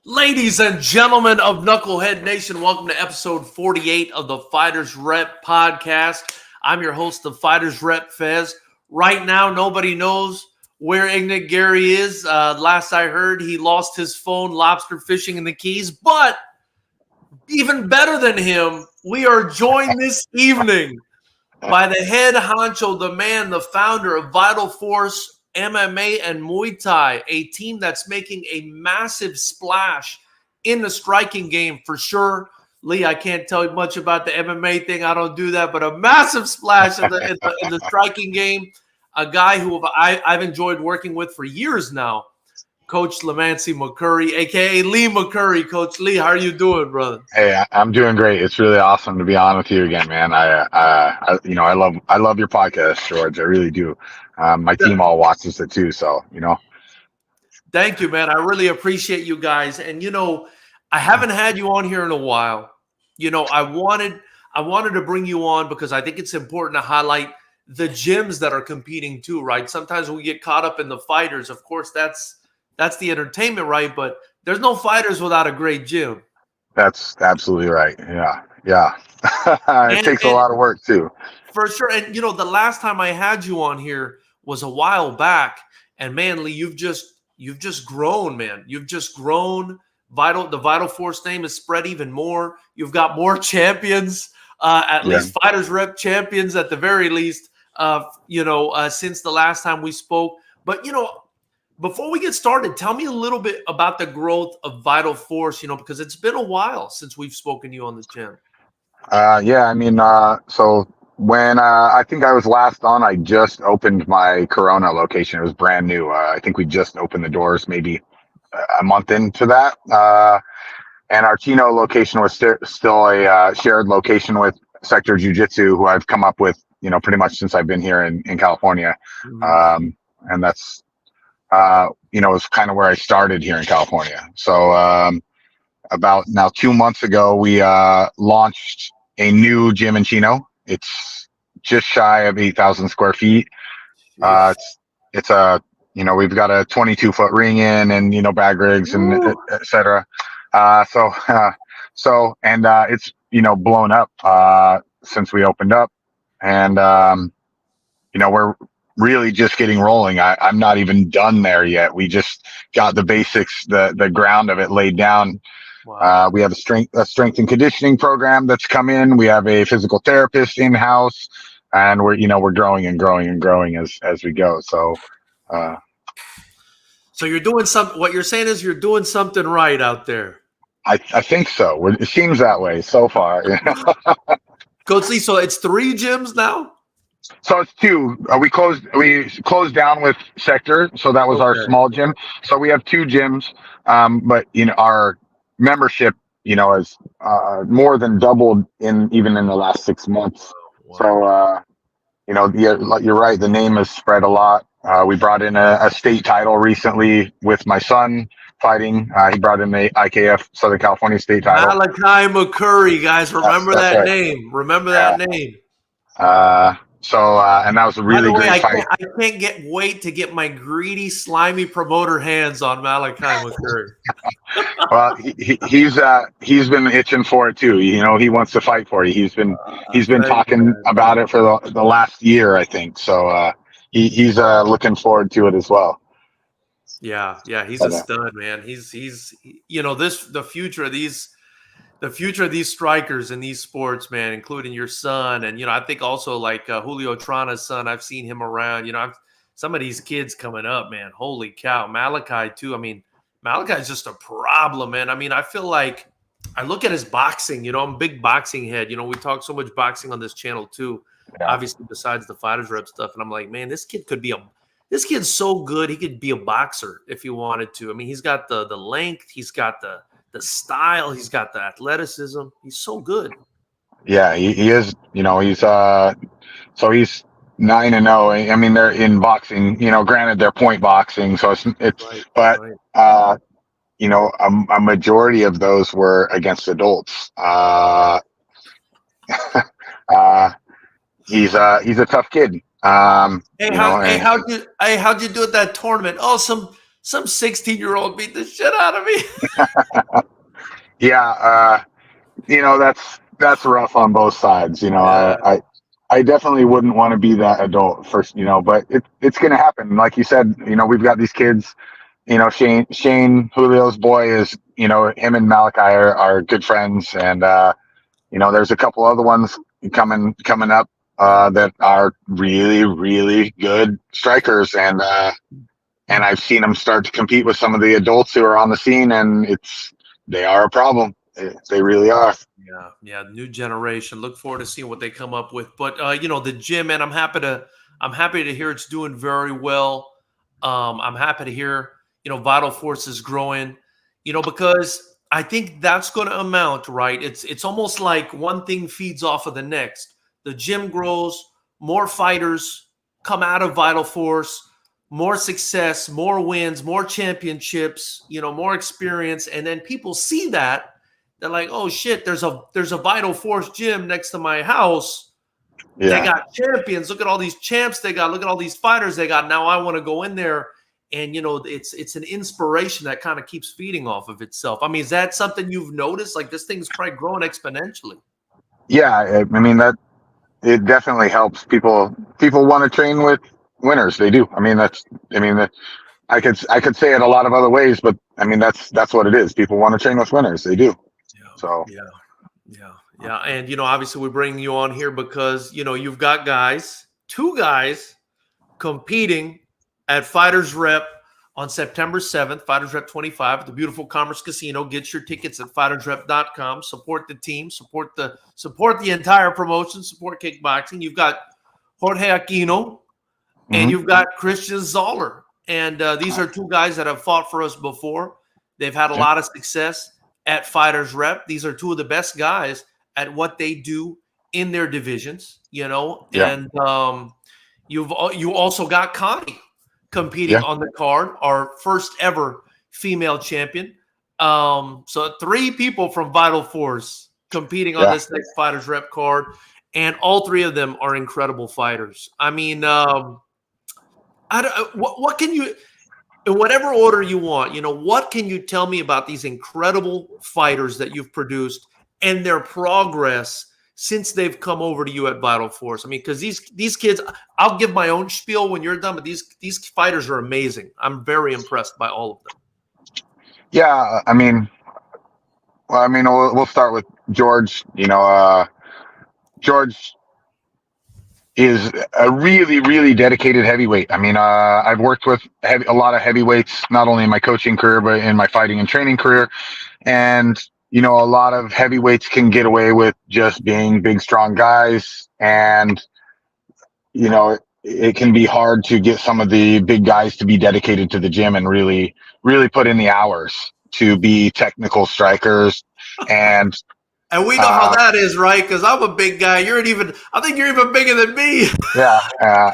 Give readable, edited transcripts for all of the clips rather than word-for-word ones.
Ladies and gentlemen of Knucklehead Nation, welcome to episode 48 of the Fighters Rep podcast. I'm your host, the Fighters Rep Fez. Right now, nobody knows where McCurry is. Last I heard, he lost his phone lobster fishing in the Keys. But even better than him, we are joined this evening by the head honcho, the man, the founder of Vital Force MMA and Muay Thai, a team that's making a massive splash in the striking game for sure. Lee, I can't tell you much about the MMA thing. I don't do that, but a massive splash in the striking game. A guy who I've enjoyed working with for years now, Coach McCurry, a.k.a. Lee McCurry. Coach Lee, how are you doing, brother? Hey, I'm doing great. It's really awesome to be on with you again, man. I love your podcast, George. I really do. My team all watches it too, so Thank you, man. I really appreciate you guys. And I haven't had you on here in a while. I wanted to bring you on because I think it's important to highlight the gyms that are competing too, right? Sometimes we get caught up in the fighters. Of course, that's the entertainment, right? But there's no fighters without a great gym. That's absolutely right. Yeah. It takes a lot of work too. For sure. And the last time I had you on here was a while back. And man, Lee, you've just grown, man. You've just grown. The Vital Force name is spread even more. You've got more champions, least Fighters Rep champions at the very least, since the last time we spoke. But, before we get started, tell me a little bit about the growth of Vital Force, because it's been a while since we've spoken to you on this channel. So when I think I was last on, I just opened my Corona location. It was brand new. I think we just opened the doors maybe a month into that. And our Chino location was still a shared location with Sector Jiu-Jitsu, who I've come up with, pretty much since I've been here in California. Mm-hmm. And that's, it's kind of where I started here in California. So about now 2 months ago, we launched a new gym in Chino. It's just shy of 8,000 square feet. It's a, we've got a 22-foot ring in and, bag rigs and et cetera. It's, blown up since we opened up. And, we're really just getting rolling. I'm not even done there yet. We just got the basics, the ground of it laid down. Wow. We have a strength and conditioning program that's come in. We have a physical therapist in house, and we're growing and growing and growing as we go. So you're doing something. What you're saying is you're doing something right out there. I think so. It seems that way so far. Coach Lee, so it's 3 gyms now? So it's 2. We closed down with Sector, so that was our small gym. So we have 2 gyms, but our membership, has more than doubled even in the last 6 months. Wow. So you're right. The name has spread a lot. We brought in a state title recently with my son fighting. He brought in the IKF Southern California state title. Malachi McCurry, guys, remember that's that right. Name. Remember that name. And that was a really great fight. I can't wait to get my greedy, slimy promoter hands on Malachi McCurry. Well, he's been itching for it too. He wants to fight for you. He's been talking about it for the last year, I think. So he's looking forward to it as well. Yeah, he's a stud, man. He's the future of these strikers in these sports, man, including your son. And, I think also like Julio Trana's son, I've seen him around, some of these kids coming up, man, holy cow. Malachi too. I mean, Malachi's just a problem, man. I mean, I feel like I look at his boxing, I'm a big boxing head. We talk so much boxing on this channel too, obviously besides the Fighters Rep stuff. And I'm like, man, this kid's so good. He could be a boxer if he wanted to. I mean, he's got the length, he's got the style, he's got the athleticism. He's so good. Yeah, he is. He's so he's 9-0. I mean, they're in boxing. Granted, they're point boxing, so it's right, but right. A majority of those were against adults. He's a tough kid. How'd you do at that tournament? Oh, some 16-year-old beat the shit out of me. Yeah, that's rough on both sides. Yeah. I definitely wouldn't want to be that adult first, but it's going to happen. Like you said, we've got these kids. Shane Julio's boy is, him and Malachi are good friends, and there's a couple other ones coming up that are really, really good strikers, and I've seen them start to compete with some of the adults who are on the scene, and they are a problem. They really are. Yeah, new generation. Look forward to seeing what they come up with. But the gym, man, I'm happy to hear it's doing very well. I'm happy to hear Vital Force is growing. Because I think that's going to amount, right? It's almost like one thing feeds off of the next. The gym grows, more fighters come out of Vital Force, more success, more wins, more championships, more experience, and then people see that. They're like, oh shit, there's a Vital Force gym next to my house. Yeah. They got champions. Look at all these champs they got. Look at all these fighters they got. Now I want to go in there. And, it's an inspiration that kind of keeps feeding off of itself. I mean, is that something you've noticed? Like, this thing's probably growing exponentially. Yeah, I mean, that it definitely helps. People want to train with winners. They do. I could say it a lot of other ways, but I mean, that's what it is. People want to train with winners. They do. So yeah. And obviously we're bringing you on here because you've got two guys competing at FightersRep on September 7th, FightersRep 25 at the beautiful Commerce Casino. Get your tickets at FightersRep.com. Support the team, support the entire promotion, support kickboxing. You've got Jorge Aquino and you've got Christian Zoller. And these are two guys that have fought for us before. They've had a lot of success at FightersRep. These are two of the best guys at what they do in their divisions, and you also got Connie competing on the card, our first ever female champion. So 3 people from Vital Force competing on this next FightersRep card, and all 3 of them are incredible fighters. I mean, what can you, in whatever order you want, what can you tell me about these incredible fighters that you've produced and their progress since they've come over to you at Vital Force? I mean, because these kids, I'll give my own spiel when you're done, but these fighters are amazing. I'm very impressed by all of them. Yeah, I mean, we'll start with George. George is a really, really dedicated heavyweight. I mean, I've worked with a lot of heavyweights, not only in my coaching career, but in my fighting and training career. And, a lot of heavyweights can get away with just being big, strong guys. And, it can be hard to get some of the big guys to be dedicated to the gym and really, really put in the hours to be technical strikers. And we know how that is, right? Because I'm a big guy. I think you're even bigger than me. Yeah.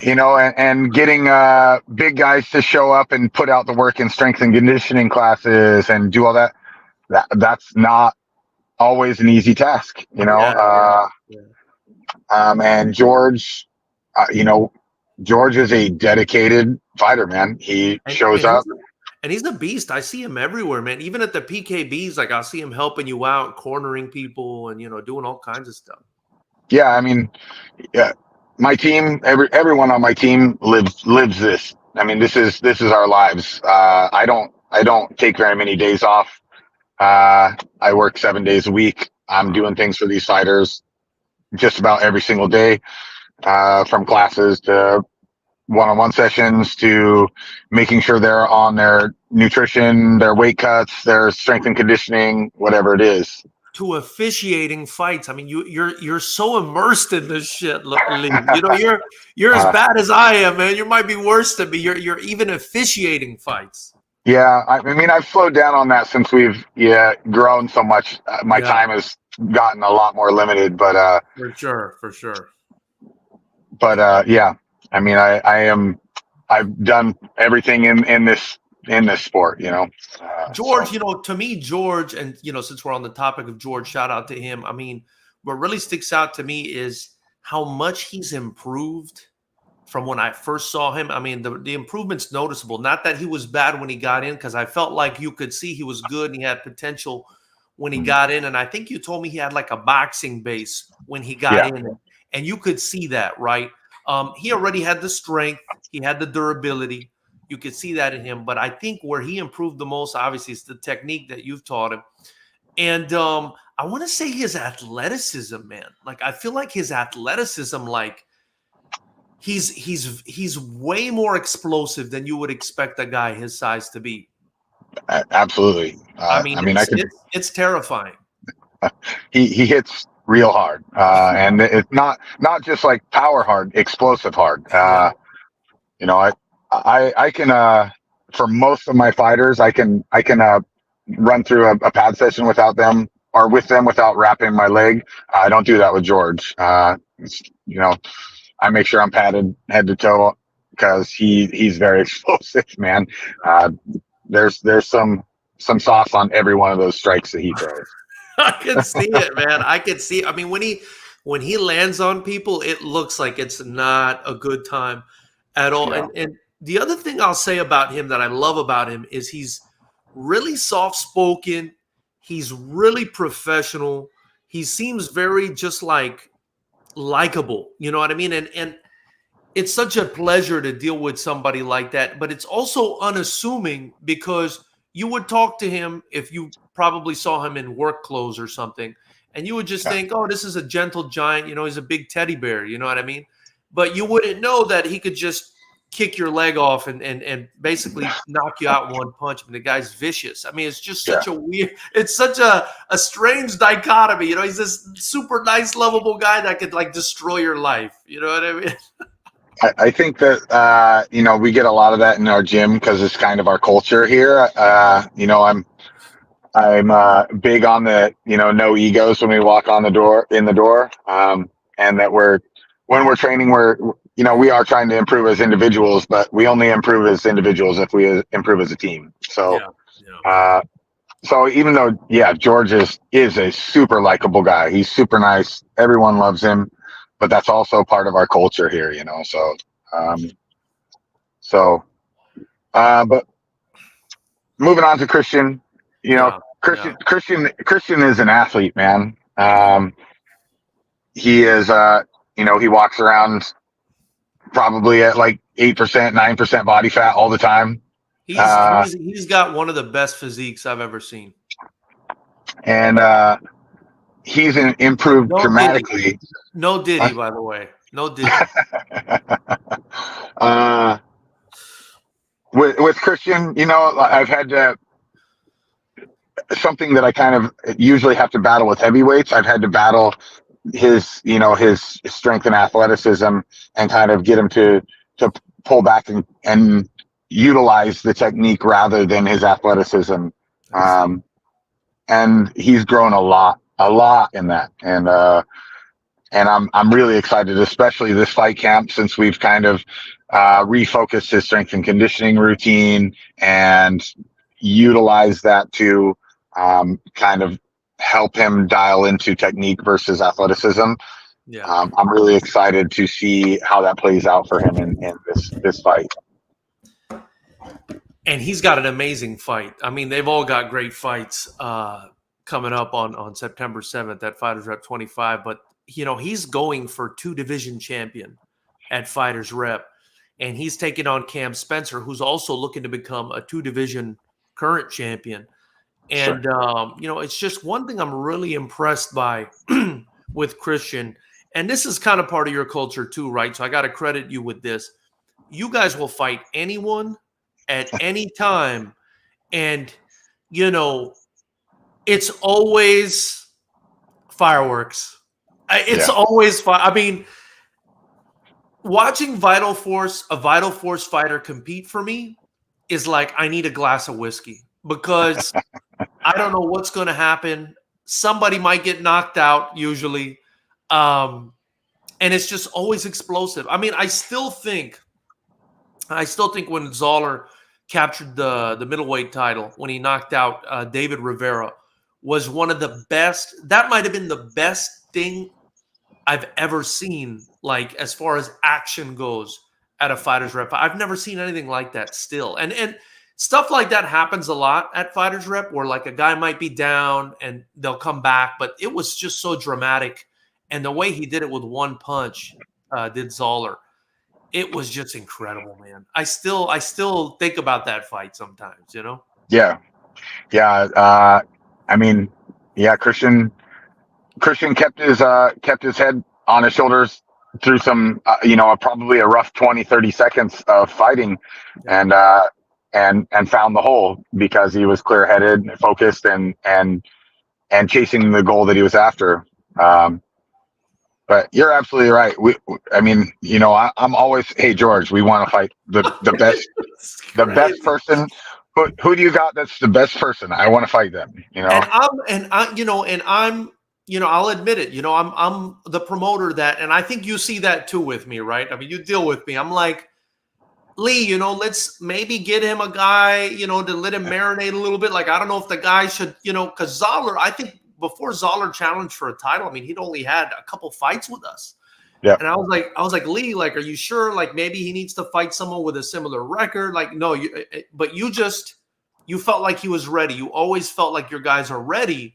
And getting big guys to show up and put out the work in strength and conditioning classes and do all that's not always an easy task, and George, George is a dedicated fighter, man. He shows up. And he's a beast. I see him everywhere, man. Even at the PKBs, like, I'll see him helping you out, cornering people, and doing all kinds of stuff. Yeah, I mean, my team, everyone on my team lives this. I mean, this is our lives. I don't take very many days off. I work 7 days a week. I'm doing things for these fighters just about every single day, from classes to one-on-one sessions to making sure they're on their nutrition, their weight cuts, their strength and conditioning, whatever it is. To officiating fights. I mean, you're so immersed in this shit, Lee. You're as bad as I am, man. You might be worse than me. You're even officiating fights. Yeah, I mean, I've slowed down on that since we've grown so much. My time has gotten a lot more limited, but for sure. But yeah, I mean, I've done everything in this sport, George, to me, George, and since we're on the topic of George, shout out to him. I mean, what really sticks out to me is how much he's improved from when I first saw him. I mean, the improvement's noticeable. Not that he was bad when he got in, because I felt like you could see he was good and he had potential when he got in. And I think you told me he had like a boxing base when he got in, and you could see that, right? He already had the strength. He had the durability. You could see that in him. But I think where he improved the most, obviously, is the technique that you've taught him. And I want to say his athleticism, man. Like, I feel like his athleticism, like, he's way more explosive than you would expect a guy his size to be. Absolutely. I mean, it's terrifying. He hits real hard, and it's not just like power hard, explosive hard. You know, I can for most of my fighters, I can run through a pad session without them or with them without wrapping my leg. I don't do that with George. You know, I make sure I'm padded head to toe because he's very explosive, man. There's some sauce on every one of those strikes that he throws. I can see it, man. I can see it. I mean, when he lands on people, it looks like it's not a good time at all. Yeah. And the other thing I'll say about him that I love about him is he's really soft-spoken. He's really professional. He seems very just like likable. You know what I mean? And it's such a pleasure to deal with somebody like that. But it's also unassuming because you would talk to him if you probably saw him in work clothes or something, and you would just think, oh, this is a gentle giant. You know, he's a big teddy bear. You know what I mean? But you wouldn't know that he could just kick your leg off and basically knock you out in one punch. I mean, the guy's vicious. I mean, it's just such a weird, it's such a strange dichotomy. You know, he's this super nice, lovable guy that could like destroy your life. You know what I mean? I think that, you know, we get a lot of that in our gym because it's kind of our culture here. You know, I'm big on the, you know, no egos when we walk in the door. And that when we're training, you know, we are trying to improve as individuals, but we only improve as individuals if we improve as a team. So, so even though, George is a super likable guy. He's super nice. Everyone loves him, but that's also part of our culture here, you know? But moving on to Christian, you know, Christian is an athlete, man. He is, you know, he walks around probably at like 8%, 9% body fat all the time. He's got one of the best physiques I've ever seen. And he's improved dramatically. No Diddy, by the way. No Diddy. With Christian, you know, I've had something that I kind of usually have to battle with heavyweights. I've had to battle his strength and athleticism and kind of get him to pull back and utilize the technique rather than his athleticism. And he's grown a lot in that. And I'm really excited, especially this fight camp, since we've kind of refocused his strength and conditioning routine and utilize that to kind of help him dial into technique versus athleticism. I'm really excited to see how that plays out for him in this fight. And he's got an amazing fight. I mean, they've all got great fights coming up on September 7th at FightersRep 25. But, you know, he's going for 2-division champion at FightersRep. And he's taking on Cam Spencer, who's also looking to become a 2-division current champion. And, you know, it's just one thing I'm really impressed by with Christian. And this is kind of part of your culture too, right? So I got to credit you with this. You guys will fight anyone at any time. And, you know, it's always fireworks. It's always fun. I mean, watching a Vital Force fighter compete for me is like I need a glass of whiskey because I don't know what's going to happen. Somebody might get knocked out usually. And it's just always explosive. I mean, I still think when Zoller captured the middleweight title, when he knocked out David Rivera, was one of the best. That might have been the best thing I've ever seen, like as far as action goes at a Fighters Rep. I've never seen anything like that still. And stuff like that happens a lot at Fighters Rep, where like a guy might be down and they'll come back, but it was just so dramatic. And the way he did it with one punch, did Zoller, it was just incredible, man. I still think about that fight sometimes, you know? Yeah. I mean, yeah, Christian kept his head on his shoulders through some, probably a rough 20, 30 seconds of fighting, and found the hole because he was clear headed, focused, and chasing the goal that he was after. But you're absolutely right. I'm always, hey, George, we want to fight the best, the best person. Who do you got? That's the best person. I want to fight them, I'll admit it. I'm the promoter that, and I think you see that too with me, right? I mean, you deal with me. I'm like, Lee, let's maybe get him a guy, to let him marinate a little bit. Like, I don't know if the guy should, because Zoller, I think before Zoller challenged for a title, I mean, he'd only had a couple fights with us. Yeah. And I was like, Lee, like, are you sure? Like, maybe he needs to fight someone with a similar record. Like, no, but you felt like he was ready. You always felt like your guys are ready.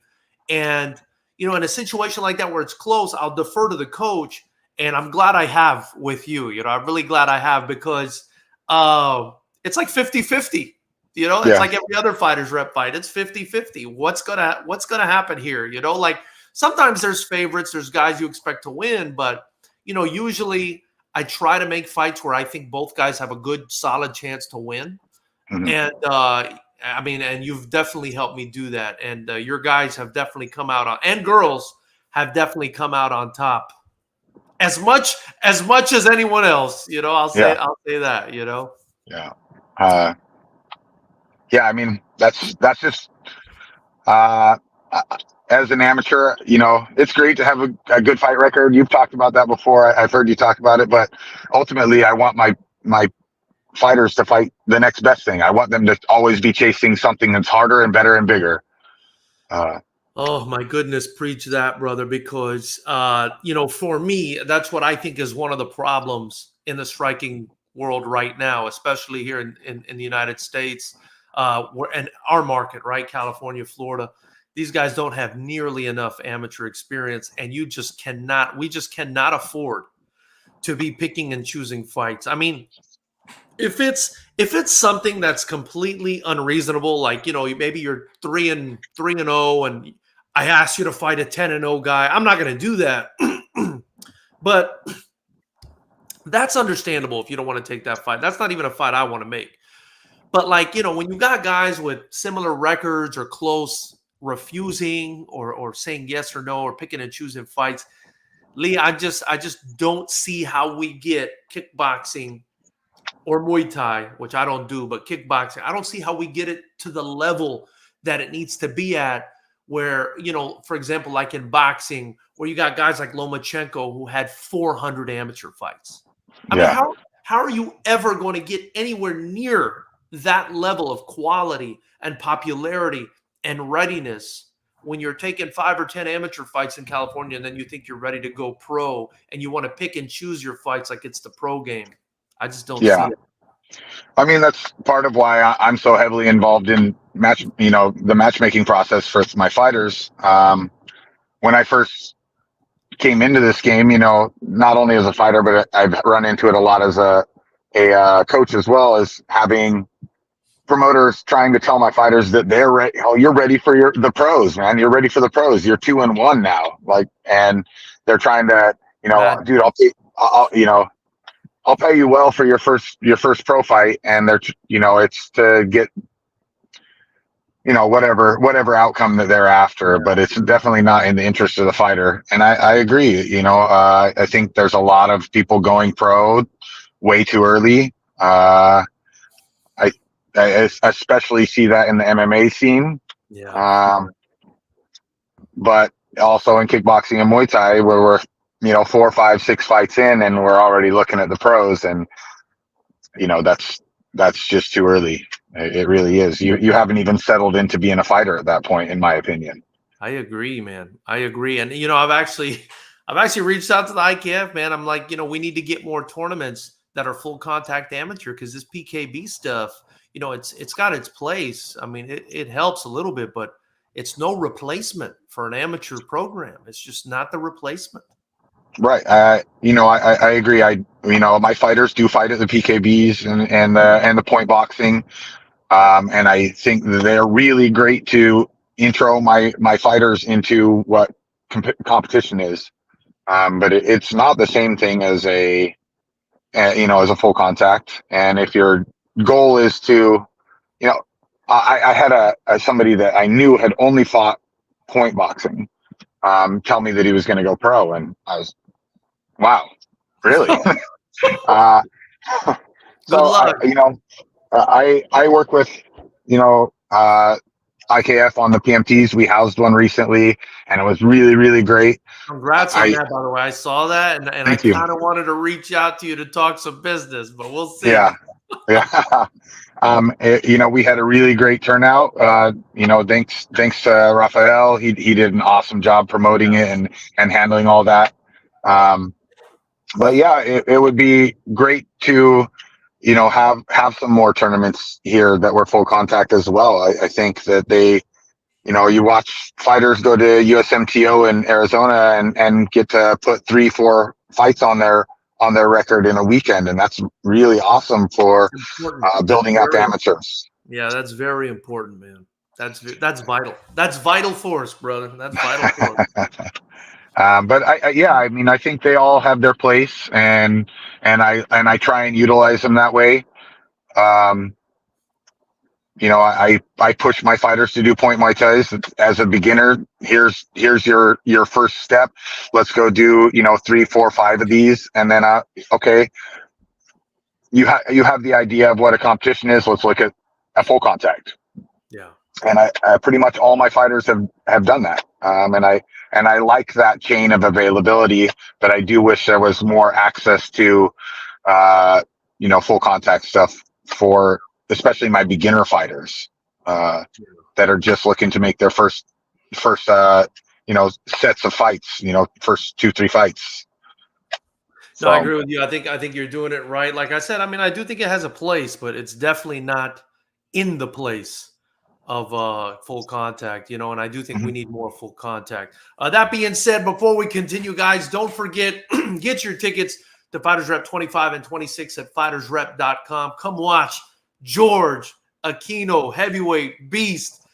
And, in a situation like that where it's close, I'll defer to the coach. And I'm glad I have with you. I'm really glad I have, because it's like 50-50. It's like every other Fighters Rep fight. It's 50-50. What's gonna happen here? Like sometimes there's favorites, there's guys you expect to win, but usually I try to make fights where I think both guys have a good, solid chance to win. Mm-hmm. And and you've definitely helped me do that. And your guys have definitely come out on, and girls have definitely come out on top as much as anyone else. I'll say that. Yeah. I mean, that's just as an amateur, it's great to have a good fight record. You've talked about that before. I've heard you talk about it, but ultimately I want my fighters to fight the next best thing. I want them to always be chasing something that's harder and better and bigger. Oh my goodness, preach that, brother, because for me, that's what I think is one of the problems in the striking world right now, especially here in the United States, and our market, right? California, Florida. These guys don't have nearly enough amateur experience, and we just cannot afford to be picking and choosing fights. I mean, if it's something that's completely unreasonable, like, maybe you're 3-0 and I ask you to fight a 10-0 guy, I'm not going to do that. But that's understandable if you don't want to take that fight. That's not even a fight I want to make. But like, when you got guys with similar records or close, refusing or saying yes or no or picking and choosing fights, Lee, I just don't see how we get kickboxing or Muay Thai, which I don't do, but kickboxing, I don't see how we get it to the level that it needs to be at, where, for example, like in boxing, where you got guys like Lomachenko who had 400 amateur fights. I mean, how are you ever going to get anywhere near that level of quality and popularity and readiness when you're taking 5 or 10 amateur fights in California and then you think you're ready to go pro and you want to pick and choose your fights like it's the pro game? I just don't see it. I mean, that's part of why I'm so heavily involved in the matchmaking process for my fighters. When I first came into this game, not only as a fighter, but I've run into it a lot as a coach as well, as having promoters trying to tell my fighters that they're ready. Oh, you're ready for the pros, man. You're ready for the pros. You're 2-1 now. And they're trying to, dude, I'll pay you well for your first pro fight, and it's to get, whatever outcome that they're after, but it's definitely not in the interest of the fighter. And I agree. I think there's a lot of people going pro way too early. I especially see that in the MMA scene. Yeah. But also in kickboxing and Muay Thai, where we're 4, 5, 6 fights in, and we're already looking at the pros, and that's just too early. It really is. You haven't even settled into being a fighter at that point, in my opinion. I agree, man. I agree. And I've actually reached out to the IKF, man. I'm like, we need to get more tournaments that are full contact amateur, because this PKB stuff, you know, it's got its place. I mean, it helps a little bit, but it's no replacement for an amateur program. It's just not the replacement. Right. I agree. My fighters do fight at the PKBs and the point boxing. And I think they're really great to intro my fighters into what competition is. But it's not the same thing as as a full contact. And if your goal is to, I had somebody that I knew had only fought point boxing, tell me that he was going to go pro. And I was, wow, really? uh, Good luck. I work with, IKF on the PMTs. We housed one recently, and it was really, really great. Congrats on that, by the way. I saw that, and I Thank you. kind of wanted to reach out to you to talk some business, but we'll see. Yeah. We had a really great turnout. Thanks to Rafael. He did an awesome job promoting it and handling all that. But yeah, it would be great to, have some more tournaments here that were full contact as well. I think that you watch fighters go to USMTO in Arizona and get to put 3-4 fights on their record in a weekend. And that's really awesome for building up amateurs. Yeah, that's very important, man. That's vital. That's vital for us, brother. That's vital for us. But I think they all have their place, and I try and utilize them that way. I push my fighters to do point Muay Thais as a beginner. Here's your first step. Let's go do 3, 4, 5 of these, and then okay. You have the idea of what a competition is. Let's look at a full contact. Yeah. And I pretty much all my fighters have done that. And I like that chain of availability, but I do wish there was more access to, full contact stuff for especially my beginner fighters, that are just looking to make their first, sets of fights, first 2-3 fights. No, I agree with you. I think you're doing it right. Like I said, I do think it has a place, but it's definitely not in the place of full contact, and I do think we need more full contact. That being said, before we continue, guys, don't forget, get your tickets to Fighters Rep 25 and 26 at FightersRep.com. Come watch George Aquino, heavyweight beast.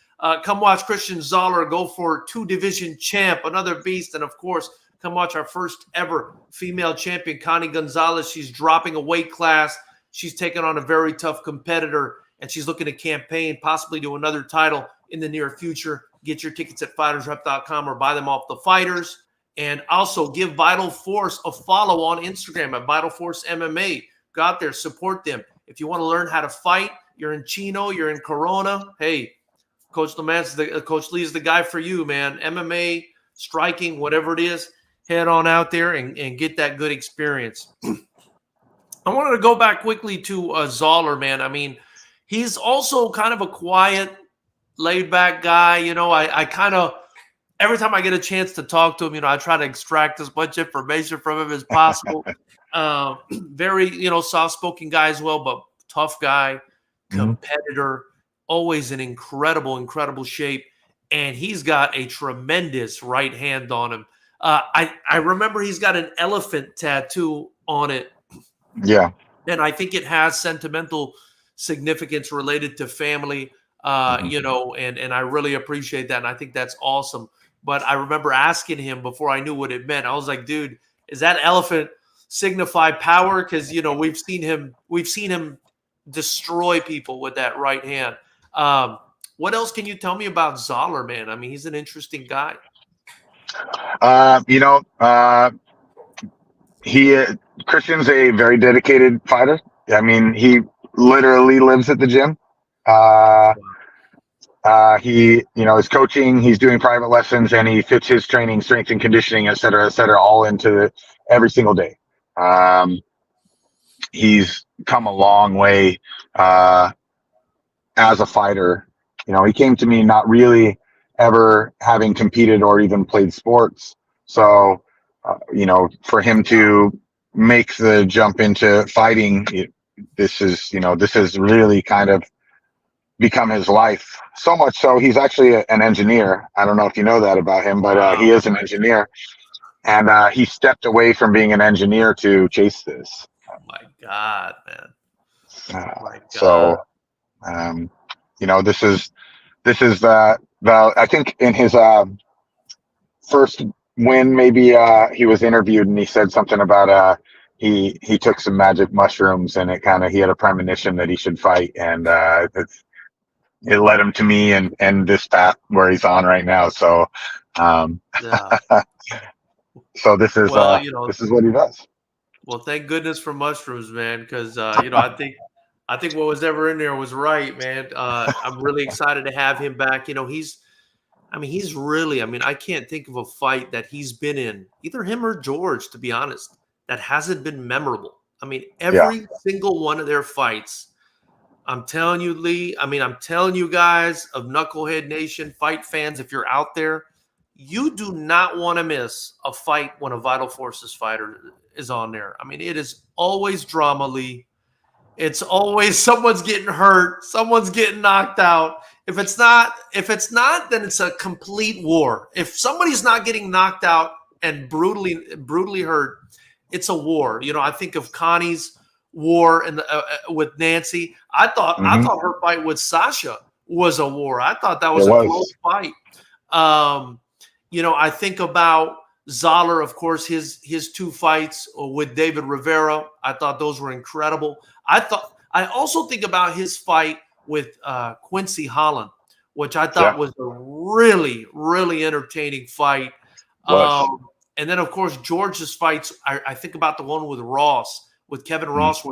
Come watch Christian Zoller go for 2-division champ, another beast. And of course, come watch our first ever female champion, Connie Gonzalez. She's dropping a weight class. She's taking on a very tough competitor, and she's looking to campaign possibly to another title in the near future. Get your tickets at FightersRep.com or buy them off the fighters. And also give Vital Force a follow on Instagram at Vital Force MMA. Go out there, support them. If you want to learn how to fight, you're in Chino, you're in Corona, hey, Coach Lee is the guy for you, man. MMA, striking, whatever it is, head on out there and get that good experience. I wanted to go back quickly to Zoller, man. He's also kind of a quiet, laid-back guy. I kind of, every time I get a chance to talk to him, I try to extract as much information from him as possible. Very, soft-spoken guy as well, but tough guy, competitor, always in incredible shape. And he's got a tremendous right hand on him. I remember he's got an elephant tattoo on it. Yeah. And I think it has sentimental significance related to family, and I really appreciate that. And I think that's awesome. But I remember asking him before I knew what it meant. I was like, dude, is that elephant signify power? Because, we've seen him destroy people with that right hand. What else can you tell me about Zoller, man? He's an interesting guy. Christian's a very dedicated fighter. He literally lives at the gym. He, is coaching, he's doing private lessons, and he fits his training, strength and conditioning, et cetera, all into every single day. He's come a long way, as a fighter. He came to me not really ever having competed or even played sports. So, for him to make the jump into fighting, this has really kind of become his life. So much so, he's actually an engineer. I don't know if you know that about him, but he is an engineer, and he stepped away from being an engineer to chase this. Oh my God, man! Oh my God. So, this is the I think in his first win, maybe he was interviewed and he said something about he took some magic mushrooms and he had a premonition that he should fight, and it led him to me and this path where he's on right now. So, Yeah. so this is this is what he does. Well, thank goodness for mushrooms, man, because I think what was ever in there was right, man. I'm really excited to have him back. He's really, I can't think of a fight that he's been in, either him or George, to be honest, that hasn't been memorable. Every single one of their fights, I'm telling you, Lee, I'm telling you guys of Knucklehead Nation, fight fans, if you're out there, you do not want to miss a fight when a Vital Forces fighter is on there. It is always drama, Lee. It's always someone's getting hurt, someone's getting knocked out. If it's not, then it's a complete war. If somebody's not getting knocked out and brutally hurt, it's a war. I think of Connie's war with Nancy. I thought her fight with Sasha was a war. I thought that was a close fight. I think about Zoller, of course, his two fights with David Rivera. I thought those were incredible. I also think about his fight with Quincy Holland, which I thought was a really, really entertaining fight. And then, of course, George's fights. I think about the one with Kevin Ross,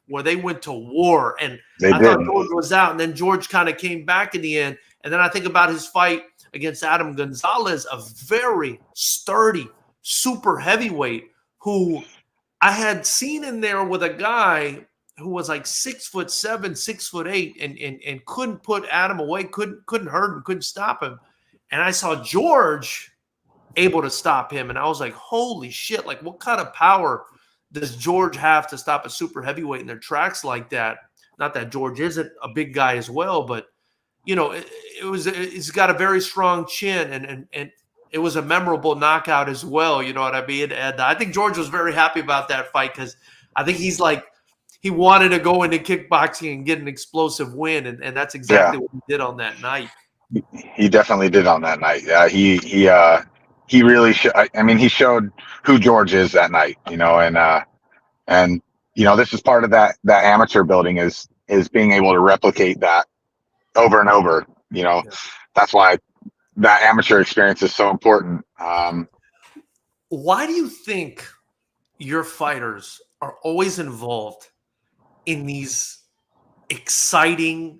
where they went to war, and I thought George was out, and then George kind of came back in the end. And then I think about his fight against Adam Gonzalez, a very sturdy, super heavyweight who I had seen in there with a guy who was like 6'7", 6'8", and couldn't put Adam away, couldn't hurt him, couldn't stop him. And I saw George able to stop him, and I was like, holy shit, like what kind of power does George have to stop a super heavyweight in their tracks like that? Not that George isn't a big guy as well, but he's got a very strong chin, and it was a memorable knockout as well. You know what I mean? And I think George was very happy about that fight because I think he wanted to go into kickboxing and get an explosive win, and that's exactly what he did on that night. He definitely did on that night. Yeah, he really he showed who George is that night, and this is part of that amateur building is being able to replicate that over and over. That's why that amateur experience is so important. Why do you think your fighters are always involved in these exciting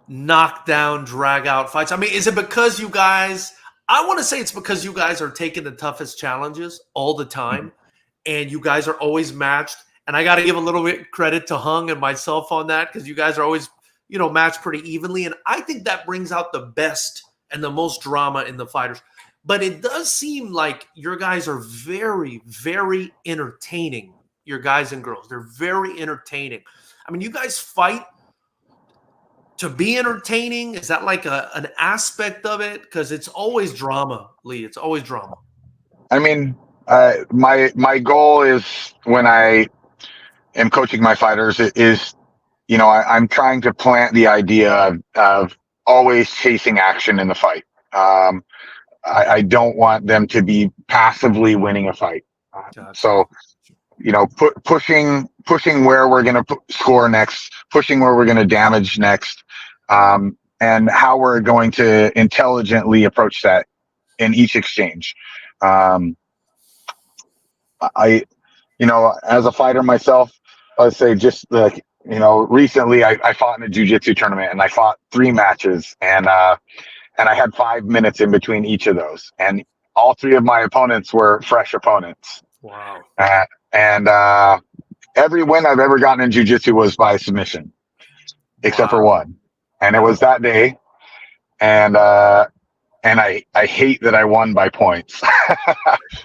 knockdown, drag out fights? Is it because you guys, I want to say it's because you guys are taking the toughest challenges all the time, and you guys are always matched. And I got to give a little bit credit to Hung and myself on that, because you guys are always, matched pretty evenly. And I think that brings out the best and the most drama in the fighters. But it does seem like your guys are very, very entertaining, your guys and girls. They're very entertaining. You guys fight to be entertaining. Is that like an aspect of it? Because it's always drama, Lee. It's always drama. My goal is, when I am coaching my fighters, is, I'm trying to plant the idea of always chasing action in the fight. I don't want them to be passively winning a fight. So, pushing where we're going to score next, pushing where we're going to damage next, and how we're going to intelligently approach that in each exchange. As a fighter myself, I'd say just like, recently I fought in a jiu-jitsu tournament, and I fought 3 matches, and I had 5 minutes in between each of those, and all 3 of my opponents were fresh opponents. Wow. And every win I've ever gotten in jiu-jitsu was by submission, except for one, and it was that day. And and I hate that I won by points.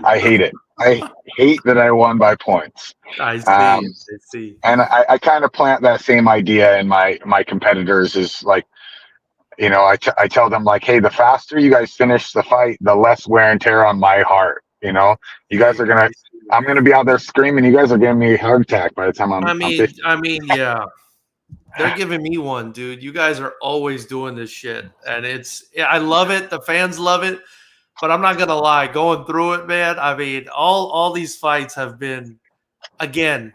I hate it. I hate that I won by points. I Um, see. I see. and I kind of plant that same idea in my competitors is like, I tell them like, hey, the faster you guys finish the fight, the less wear and tear on my heart. You guys are gonna, I'm gonna be out there screaming. You guys are giving me a heart attack by the time I'm 50. Yeah. They're giving me one, dude. You guys are always doing this shit, and I love it. The fans love it, but I'm not gonna lie. Going through it, man. I mean, all these fights have been, again,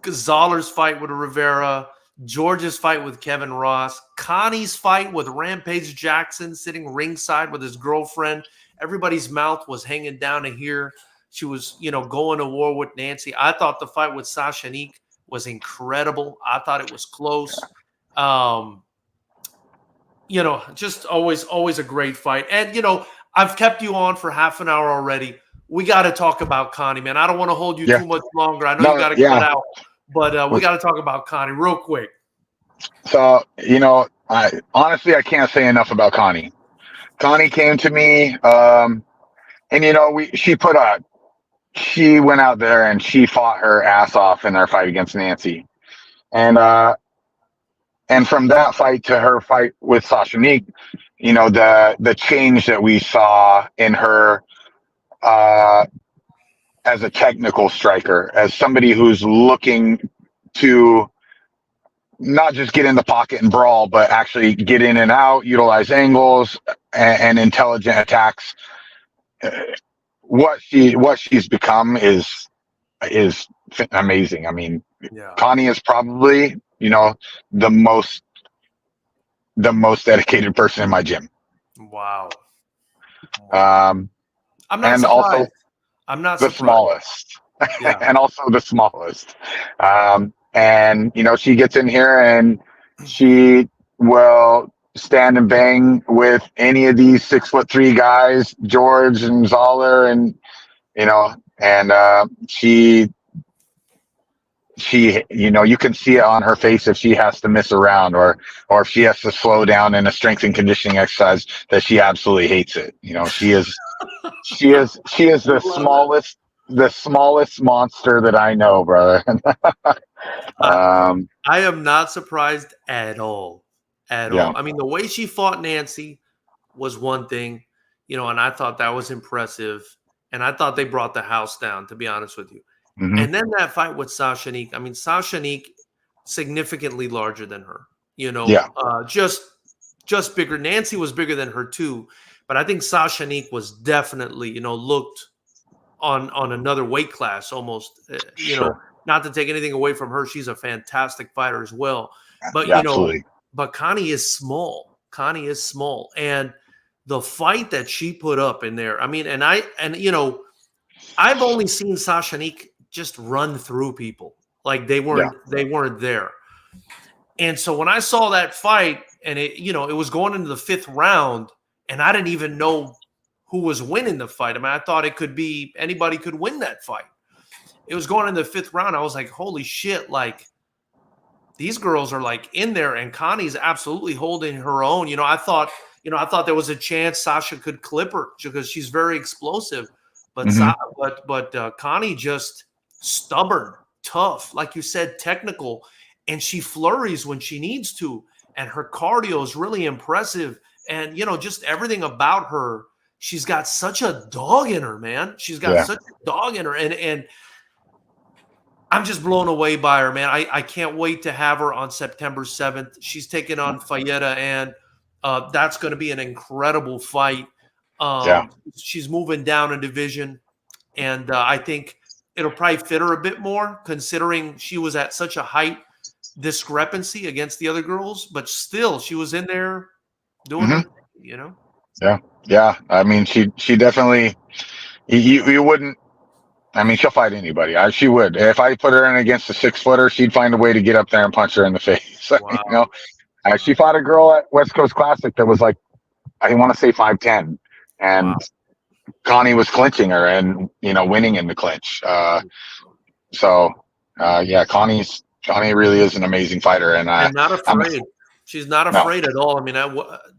Zoller's fight with Rivera, George's fight with Kevin Ross, Connie's fight with Rampage Jackson, sitting ringside with his girlfriend. Everybody's mouth was hanging down to here. She was, going to war with Nancy. I thought the fight with Sasha Neek was incredible. I thought it was close. Just always a great fight. And, I've kept you on for half an hour already. We got to talk about Connie, man. I don't want to hold you too much longer. I know you got to cut out, but we got to talk about Connie real quick. So, honestly, I can't say enough about Connie. Connie came to me, and, she went out there and she fought her ass off in their fight against Nancy. And from that fight to her fight with Sasha Neek, the change that we saw in her as a technical striker, as somebody who's looking to not just get in the pocket and brawl, but actually get in and out, utilize angles and intelligent attacks. What she's become is amazing. I mean, Connie is probably, the most dedicated person in my gym. Wow. I'm not and surprised. Also I'm not the surprised. Smallest. And also the smallest. And she gets in here and she will stand and bang with any of these 6'3" guys, George and Zoller, and she you can see it on her face if she has to miss a round or if she has to slow down in a strength and conditioning exercise, that she absolutely hates it. She is the smallest monster that I know, brother. I am not surprised at all. Yeah. I mean, the way she fought Nancy was one thing, and I thought that was impressive. And I thought they brought the house down, to be honest with you. Mm-hmm. And then that fight with Sasha Neek. I mean, Sasha Neek, significantly larger than her, just bigger. Nancy was bigger than her too. But I think Sasha Neek was definitely, looked on another weight class almost, not to take anything away from her. She's a fantastic fighter as well. But, absolutely. But Connie is small. And the fight that she put up in there, I mean, I've only seen Sasha Neek just run through people. Like they weren't there. And so when I saw that fight and it was going into the 5th round and I didn't even know who was winning the fight. I mean, I thought it could be anybody could win that fight. It was going into the 5th round. I was like, holy shit, like these girls are like in there and Connie's absolutely holding her own. I thought there was a chance Sasha could clip her because she's very explosive. But but Connie just stubborn, tough, like you said, technical, and she flurries when she needs to. And her cardio is really impressive. And, just everything about her, she's got such a dog in her, man. She's got such a dog in her. And I'm just blown away by her, man. I can't wait to have her on September 7th. She's taking on Fayeta, and that's going to be an incredible fight. She's moving down a division, and I think it'll probably fit her a bit more, considering she was at such a height discrepancy against the other girls. But still, she was in there doing her thing, Yeah. I mean, she definitely. You wouldn't. I mean, she'll fight anybody. She would. If I put her in against a 6-footer, she'd find a way to get up there and punch her in the face. Wow. She fought a girl at West Coast Classic that was like, I want to say 5'10", and Connie was clinching her and winning in the clinch. Connie really is an amazing fighter, and not afraid. She's not afraid at all. I mean,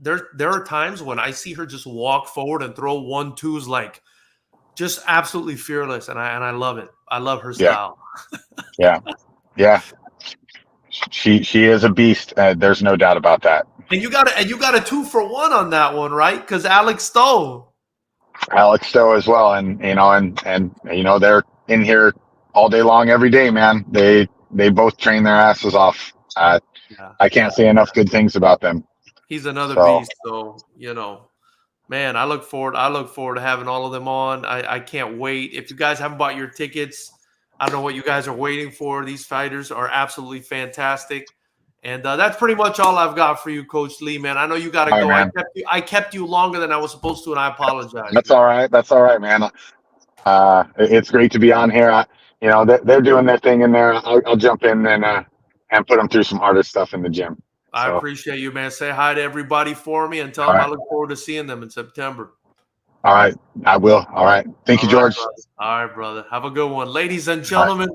there are times when I see her just walk forward and throw 1-2s like just absolutely fearless, and I love it. I love her style. Yeah. She is a beast. There's no doubt about that. And you got a 2-for-1 on that one, right? Because Alex Stowe as well, and they're in here all day long, every day, man. They both train their asses off. I can't say enough good things about them. He's another beast, so man, I look forward to having all of them on. I can't wait. If you guys haven't bought your tickets, I don't know what you guys are waiting for. These fighters are absolutely fantastic. And that's pretty much all I've got for you, Coach Lee, man. I know you got to go. Right, I kept you longer than I was supposed to, and I apologize. That's all right. That's all right, man. It's great to be on here. They're doing their thing in there. I'll jump in and put them through some harder stuff in the gym. I appreciate you, man. Say hi to everybody for me and tell them I look forward to seeing them in September. All right. I will. All right. Thank you, George. All right, brother. Have a good one. Ladies and gentlemen,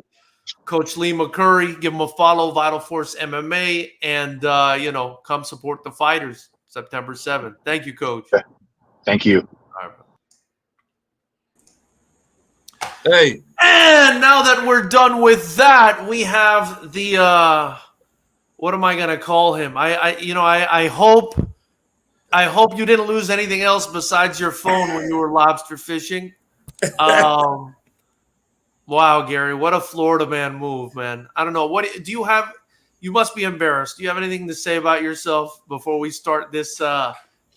Coach Lee McCurry, give him a follow, Vital Force MMA, and, come support the fighters September 7th. Thank you, Coach. Thank you. All right. Hey. And now that we're done with that, we have the what am I going to call him? I hope you didn't lose anything else besides your phone when you were lobster fishing. Wow, Gary, what a Florida man move, man. I don't know. What do you have? You must be embarrassed. Do you have anything to say about yourself before we start this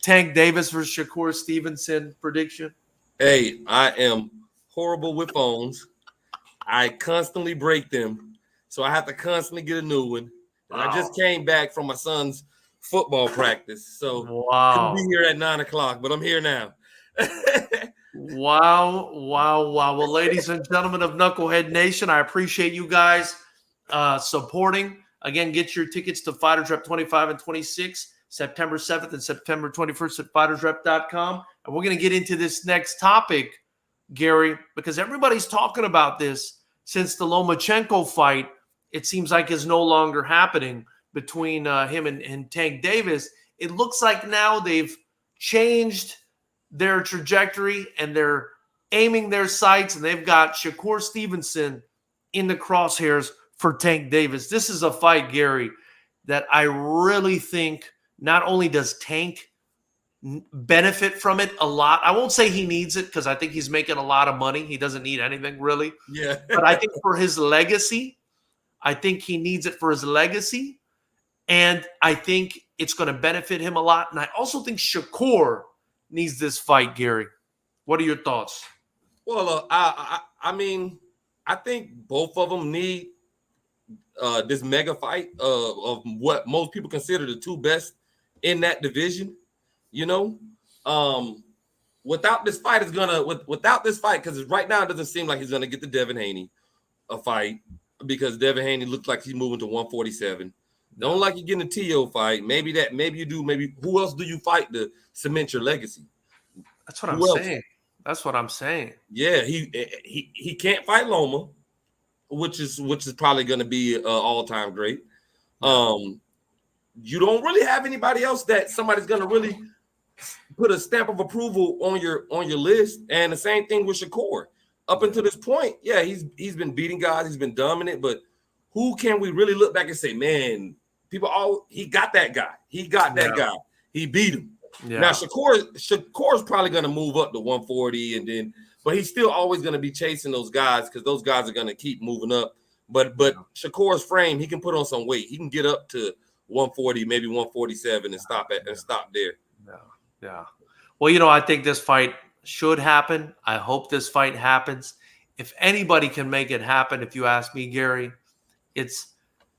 Tank Davis versus Shakur Stevenson prediction? Hey, I am horrible with phones. I constantly break them, so I have to constantly get a new one. And I just came back from my son's football practice, so couldn't be here at 9:00, but I'm here now. Wow. Well, ladies and gentlemen of Knucklehead Nation, I appreciate you guys supporting. Again, get your tickets to FightersRep 25 and 26, September 7th and September 21st at FightersRep.com. And we're going to get into this next topic, Gary, because everybody's talking about this since the Lomachenko fight. It seems like is no longer happening between him and Tank Davis. It looks like now they've changed their trajectory and they're aiming their sights, and they've got Shakur Stevenson in the crosshairs for Tank Davis. This is a fight, Gary, that I really think not only does Tank benefit from it a lot. I won't say he needs it because I think he's making a lot of money. He doesn't need anything really. Yeah. But I think for his legacy, I think he needs it for his legacy. And I think it's going to benefit him a lot. And I also think Shakur needs this fight, Gary. What are your thoughts? Well, I mean, I think both of them need this mega fight of what most people consider the two best in that division. Without this fight, because right now it doesn't seem like he's gonna get the Devin Haney a fight, because Devin Haney looks like he's moving to 147. Don't like you getting a TO fight. Maybe you do. Maybe who else do you fight to cement your legacy? That's what I'm saying. That's what I'm saying. Yeah, he can't fight Loma, which is probably going to be an all-time great. You don't really have anybody else that somebody's going to really put a stamp of approval on your list. And the same thing with Shakur. Up until this point, yeah, he's been beating guys, he's been dominant, but who can we really look back and say, man, he got that guy. He got that guy. He beat him. Yeah. Now Shakur's probably going to move up to 140, but he's still always going to be chasing those guys because those guys are going to keep moving up. But Shakur's frame, he can put on some weight. He can get up to 140, maybe 147, and stop there. Yeah. Well, I think this fight should happen. I hope this fight happens. If anybody can make it happen, if you ask me, Gary, it's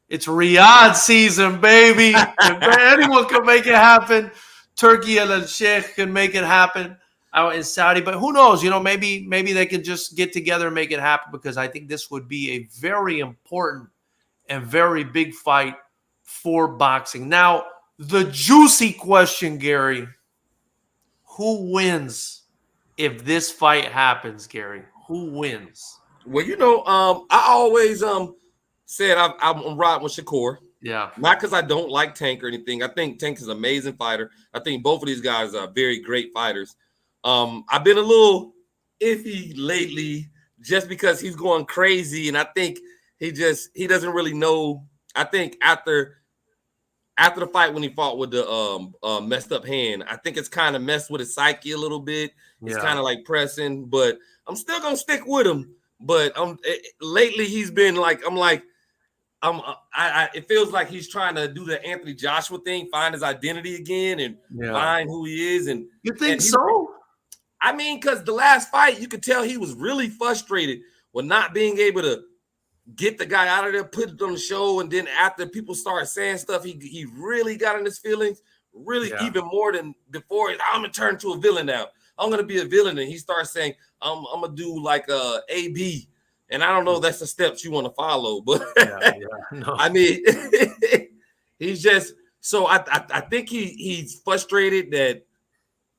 Riyadh season, baby. If anyone can make it happen, Turkey and Sheikh can make it happen out in Saudi. But who knows? Maybe they can just get together and make it happen, because I think this would be a very important and very big fight for boxing. Now, the juicy question, Gary, who wins if this fight happens, Gary? Who wins? Well, I always said I'm riding with Shakur. Yeah. Not because I don't like Tank or anything. I think Tank is an amazing fighter. I think both of these guys are very great fighters. I've been a little iffy lately just because he's going crazy, and I think he doesn't really know. I think after the fight when he fought with the messed up hand, I think it's kind of messed with his psyche a little bit. It's kind of like pressing, but I'm still gonna stick with him. But lately he's been like, it feels like he's trying to do the Anthony Joshua thing, find his identity again and find who he is. And you think so? I mean, because the last fight, you could tell he was really frustrated with not being able to get the guy out of there, put it on the show, and then after people start saying stuff, he really got in his feelings, really even more than before. I'm gonna turn to a villain now. I'm gonna be a villain, and he starts saying, I'm gonna do like AB. And I don't know if that's the steps you want to follow, but no. I mean, he's just so I think he's frustrated that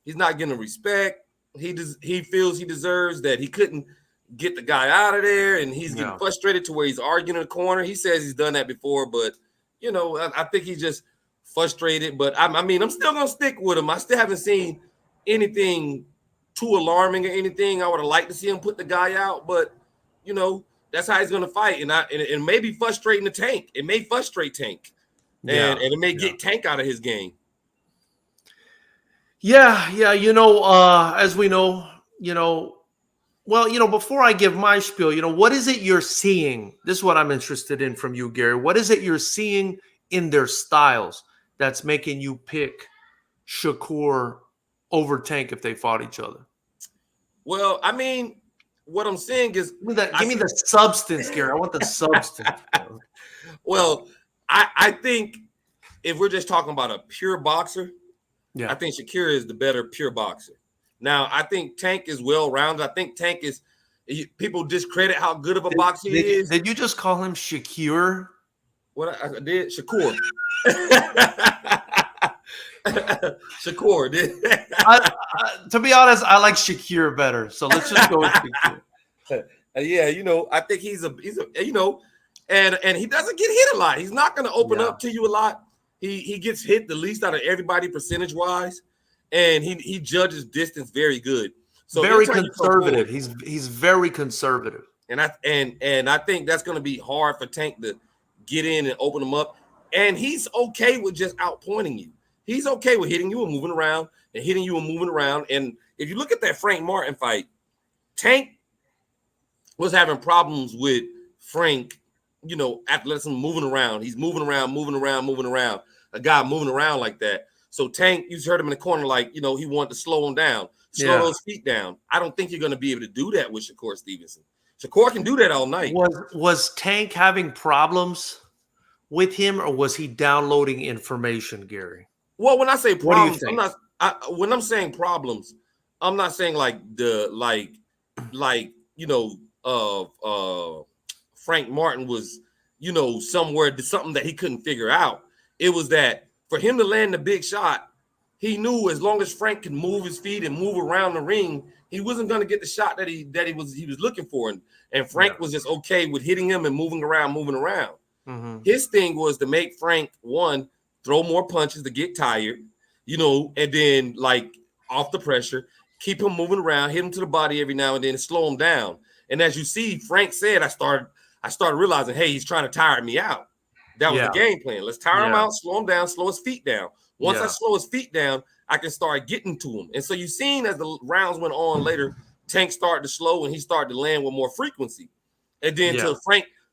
he's not getting respect. He feels he deserves that he couldn't get the guy out of there, and he's getting frustrated to where he's arguing in the corner. He says he's done that before, but I think he's just frustrated. But I mean, I'm still gonna stick with him. I still haven't seen anything too alarming or anything. I would have liked to see him put the guy out, but that's how he's gonna fight, and it may be frustrating the Tank. It may frustrate Tank, and it may get Tank out of his game. Yeah. As we know, before I give my spiel, what is it you're seeing? This is what I'm interested in from you, Gary. What is it you're seeing in their styles that's making you pick Shakur over Tank if they fought each other? Well, I mean, what I'm saying is, give me the substance, Gary. I want the substance. Well, I think if we're just talking about a pure boxer, I think Shakur is the better pure boxer. Now, I think Tank is well-rounded. I think Tank is people discredit how good of a boxer he is. Did you just call him Shakur? What I did, Shakur. Shakur did. To be honest, I like Shakur better. So let's just go with Shakur. I think he's a and he doesn't get hit a lot. He's not going to open up to you a lot. He gets hit the least out of everybody percentage-wise, and he judges distance very good. So very conservative. He's very conservative. And I think that's going to be hard for Tank to get in and open him up. And he's okay with just outpointing you. He's okay with hitting you and moving around and hitting you and moving around. And if you look at that Frank Martin fight, Tank was having problems with Frank, athleticism moving around. He's moving around. A guy moving around like that. So Tank, you heard him in the corner like, he wanted to slow him down, slow those feet down. I don't think you're going to be able to do that with Shakur Stevenson. Shakur can do that all night. Was Tank having problems with him, or was he downloading information, Gary? Well, when I say problems, when I'm saying problems, I'm not saying Frank Martin was, something that he couldn't figure out. It was that for him to land the big shot, he knew as long as Frank could move his feet and move around the ring, he wasn't going to get the shot that he was looking for. And Frank was just okay with hitting him and moving around. Mm-hmm. His thing was to make Frank, one, throw more punches to get tired, and then off the pressure, keep him moving around, hit him to the body every now and then, and slow him down. And as you see, Frank said, I started realizing, hey, he's trying to tire me out. That was the game plan. Let's tire him out, slow him down, slow his feet down. Once I slow his feet down, I can start getting to him. And so you've seen as the rounds went on later, Tank started to slow and he started to land with more frequency. And then to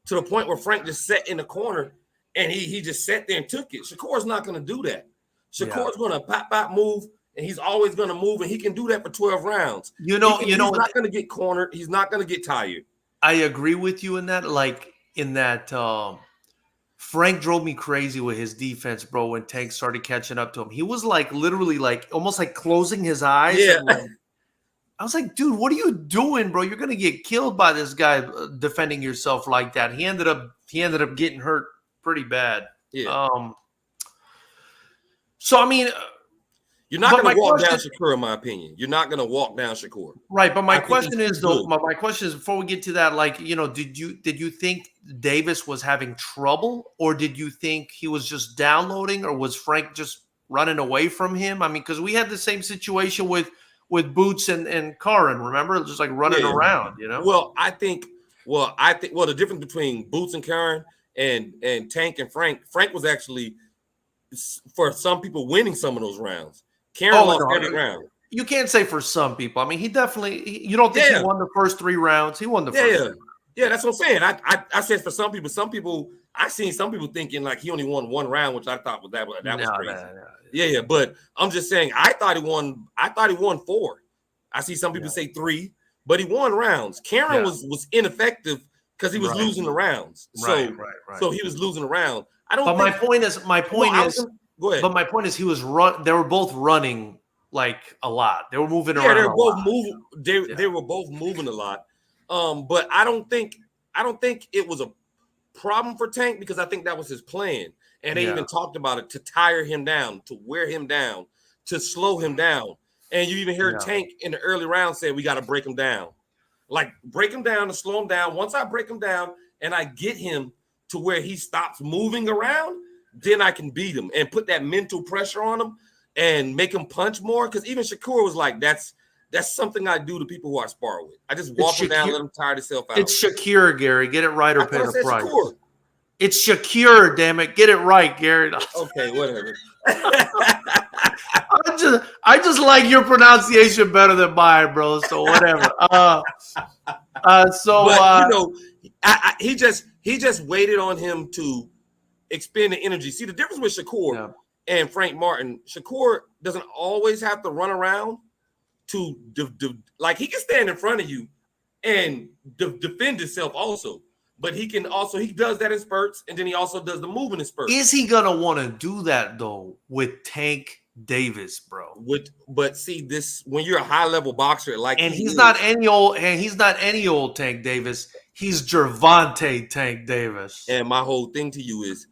the point where Frank just sat in the corner and he just sat there and took it. Shakur's not going to do that. Shakur's going to pop, move, and he's always going to move, and he can do that for 12 rounds. He's not going to get cornered. He's not going to get tired. I agree with you in that. Frank drove me crazy with his defense, bro, when Tank started catching up to him. He was literally almost closing his eyes. Yeah. I was like, dude, what are you doing, bro? You're going to get killed by this guy defending yourself like that. He ended up getting hurt pretty bad. Yeah. So, I mean, You're not going to walk down Shakur, in my opinion. You're not going to walk down Shakur. Right, but my question is, though, my question is, before we get to that, like, did you think Davis was having trouble, or did you think he was just downloading, or was Frank just running away from him? I mean, because we had the same situation with Boots and Karin, remember? Just like running around, Well, I think the difference between Boots and Karin and Tank and Frank was actually, for some people, winning some of those rounds. Karin lost every round. You can't say for some people. I mean, he definitely. You don't think he won the first 3 rounds? He won the first. Round. Yeah, that's what I'm saying. I said for some people. Some people, I seen some people thinking like he only won 1 round, which I thought was crazy. Yeah. But I'm just saying, I thought he won 4. I see some people say 3, but he won rounds. Karin was ineffective because he was losing the rounds. So he was losing the round. I don't. But my point is. Go ahead. But my point is, he was They were both running like a lot. They were moving around. They were both moving. They were both moving a lot. But I don't think it was a problem for Tank, because I think that was his plan, and they even talked about it, to tire him down, to wear him down, to slow him down. And you even heard Tank in the early round say, "We got to break him down, like break him down to slow him down. Once I break him down and I get him to where he stops moving around, then I can beat him and put that mental pressure on him and make him punch more." Because even Shakur was like, that's something I do to people who I spar with. I just walk him down, let him tire himself out. It's Shakur, Gary. Get it right or pay the price. Shakur. It's Shakur, damn it. Get it right, Gary. Okay, whatever. I just like your pronunciation better than mine, bro. So whatever. He just waited on him to expend the energy. See, the difference with Shakur and Frank Martin, Shakur doesn't always have to run around to like, he can stand in front of you and defend himself also, but he does that in spurts, and then he also does the movement in spurts. Is he gonna want to do that though with Tank Davis, bro? But see, this, when you're a high level boxer, like, and he's not any old Tank Davis. He's Gervonta Tank Davis. And my whole thing to you is,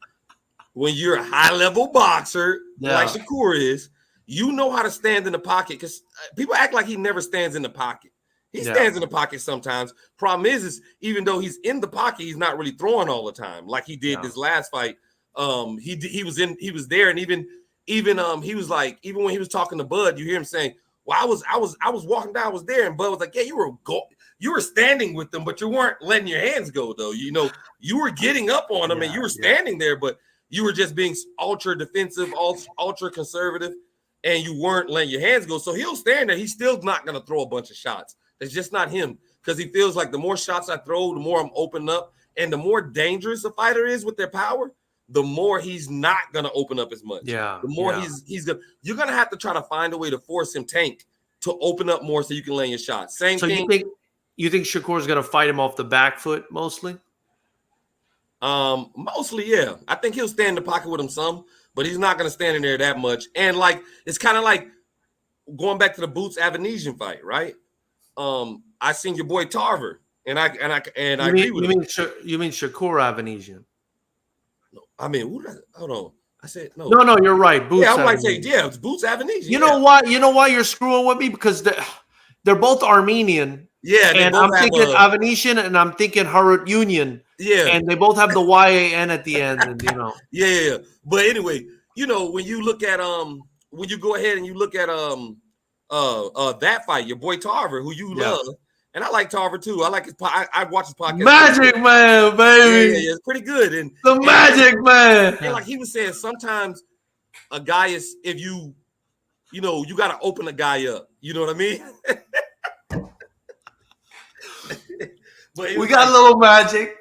when you're a high-level boxer, like Shakur is, you know how to stand in the pocket, because people act like he never stands in the pocket. He stands in the pocket sometimes. Problem is even though he's in the pocket, he's not really throwing all the time like he did this last fight. He was there, and even he was like, even when he was talking to Bud, you hear him saying, "Well, I was walking down, I was there," and Bud was like, "Yeah, you were standing with them, but you weren't letting your hands go, though. You were getting up on them, and you were standing there, but you were just being ultra defensive, ultra conservative, and you weren't letting your hands go." So he'll stand there. He's still not going to throw a bunch of shots. It's just not him, because he feels like the more shots I throw, the more I'm opening up, and the more dangerous a fighter is with their power, the more he's not going to open up as much. The more he's going to, you're going to have to try to find a way to force him, Tank, to open up more so you can land your shots. Same thing. You think Shakur's going to fight him off the back foot mostly? Mostly, yeah. I think he'll stand in the pocket with him some, but he's not going to stand in there that much. And like, it's kind of like going back to the Boots Avanesian fight, right? I seen your boy Tarver, and I agree with him. You mean Shakur Avanesian? No, I mean, hold on. I said no. No, you're right. Boots. Yeah, I might say it's Boots Avanesian. You know why? You know why you're screwing with me? Because they're both Armenian. Yeah, and I'm thinking Avanesian, and I'm thinking Harut Union. Yeah, and they both have the YAN at the end, and Yeah. But anyway, when you look at when you go ahead and you look at that fight, your boy Tarver, who you love, and I like Tarver too. I like his. I watch his podcast. Magic Man, baby. Yeah, it's pretty good. And the Magic Man. And like he was saying, sometimes a guy is, if you got to open a guy up. You know what I mean? But we got a little magic.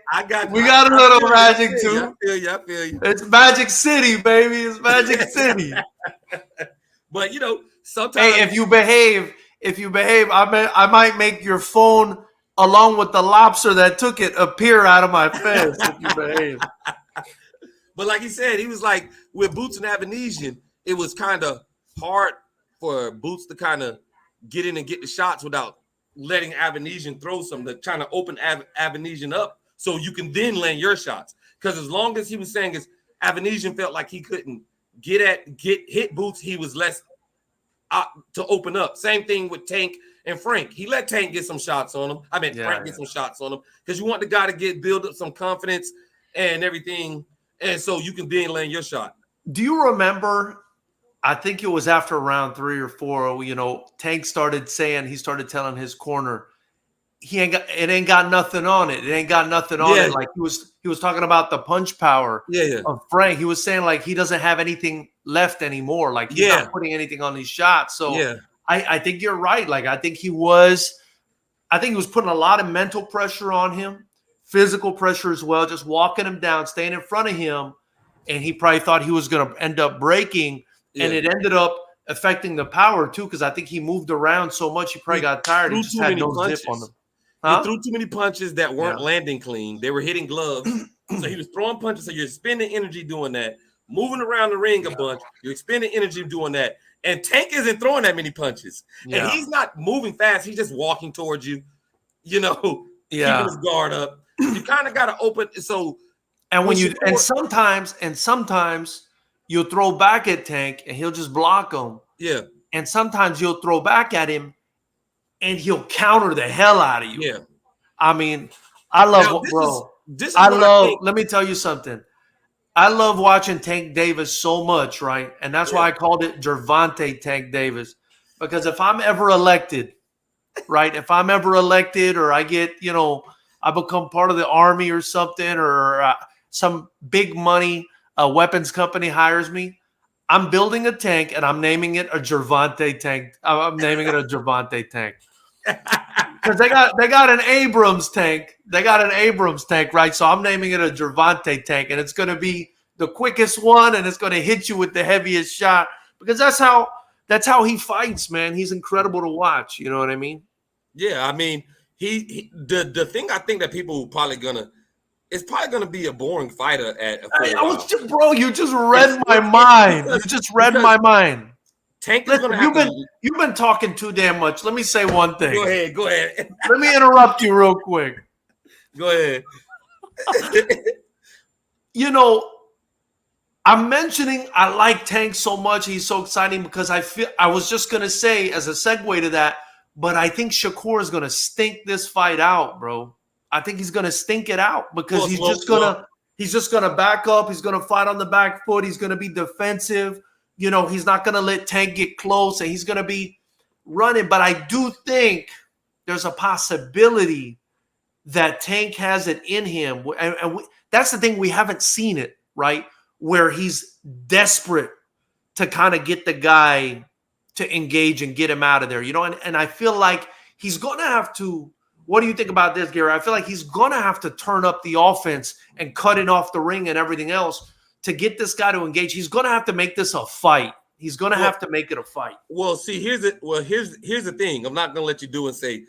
We got a little magic too. I feel you. It's Magic City, baby. It's Magic City. But sometimes, hey, if you behave, I might make your phone, along with the lobster that took it, appear out of my face. If you behave. But like he said, he was like, with Boots and Avanesian, it was kind of hard for Boots to kind of get in and get the shots without letting Avanesian throw some, trying to open Avanesian up so you can then land your shots. Because as long as he was saying is Avanesian felt like he couldn't hit Boots, he was less to open up. Same thing with Tank and Frank. He let Tank get some shots on him. Frank get some shots on him because you want the guy to build up some confidence and everything, and so you can then land your shot. Do you remember? I think it was after round 3 or 4. Tank started telling his corner, it ain't got nothing on it. It ain't got nothing on it. Like he was talking about the punch power of Frank. He was saying like he doesn't have anything left anymore. Like he's not putting anything on these shots. So I think you're right. Like I think he was putting a lot of mental pressure on him, physical pressure as well, just walking him down, staying in front of him. And he probably thought he was going to end up breaking. And it ended up affecting the power too, because I think he moved around so much he probably got tired. He just had no zip on them. He threw too many punches that weren't landing clean. They were hitting gloves. So he was throwing punches. So you're spending energy doing that, moving around the ring a bunch. You're expending energy doing that. And Tank isn't throwing that many punches. And he's not moving fast. He's just walking towards you, keeping his guard up. You kind of got to open. So, sometimes you'll throw back at Tank and he'll just block him. Yeah. And sometimes you'll throw back at him and he'll counter the hell out of you. Yeah. I mean, I love, let me tell you something. I love watching Tank Davis so much, right? And that's why I called it Gervonta Tank Davis. Because if I'm ever elected, right? If I'm ever elected or I get, I become part of the army or something, or some big money weapons company hires me, I'm building a tank and I'm naming it a Gervonta tank. I'm naming it a Gervonta tank. Because they got an Abrams tank. They got an Abrams tank, right? So I'm naming it a Gervonta tank, and it's going to be the quickest one, and it's going to hit you with the heaviest shot, because that's how he fights, man. He's incredible to watch. You know what I mean? Yeah, I mean, the thing I think that people probably gonna. It's probably going to be a boring fighter you just read my mind. You just read my mind. Tank is you've been talking too damn much. Let me say one thing. Go ahead. Let me interrupt you real quick. Go ahead. I'm mentioning I like Tank so much. He's so exciting because I was just going to say as a segue to that, but I think Shakur is going to stink this fight out, bro. I think he's going to stink it out because he's just going to back up. He's going to fight on the back foot. He's going to be defensive. He's not going to let Tank get close, and he's going to be running. But I do think there's a possibility that Tank has it in him. And that's the thing. We haven't seen it, right, where he's desperate to kind of get the guy to engage and get him out of there. And I feel like he's going to have to. What do you think about this, Gary? I feel like he's going to have to turn up the offense and cut it off the ring and everything else to get this guy to engage. He's going to have to make this a fight. He's going to have to make it a fight. Well, see, here's the thing. I'm not going to let you do and say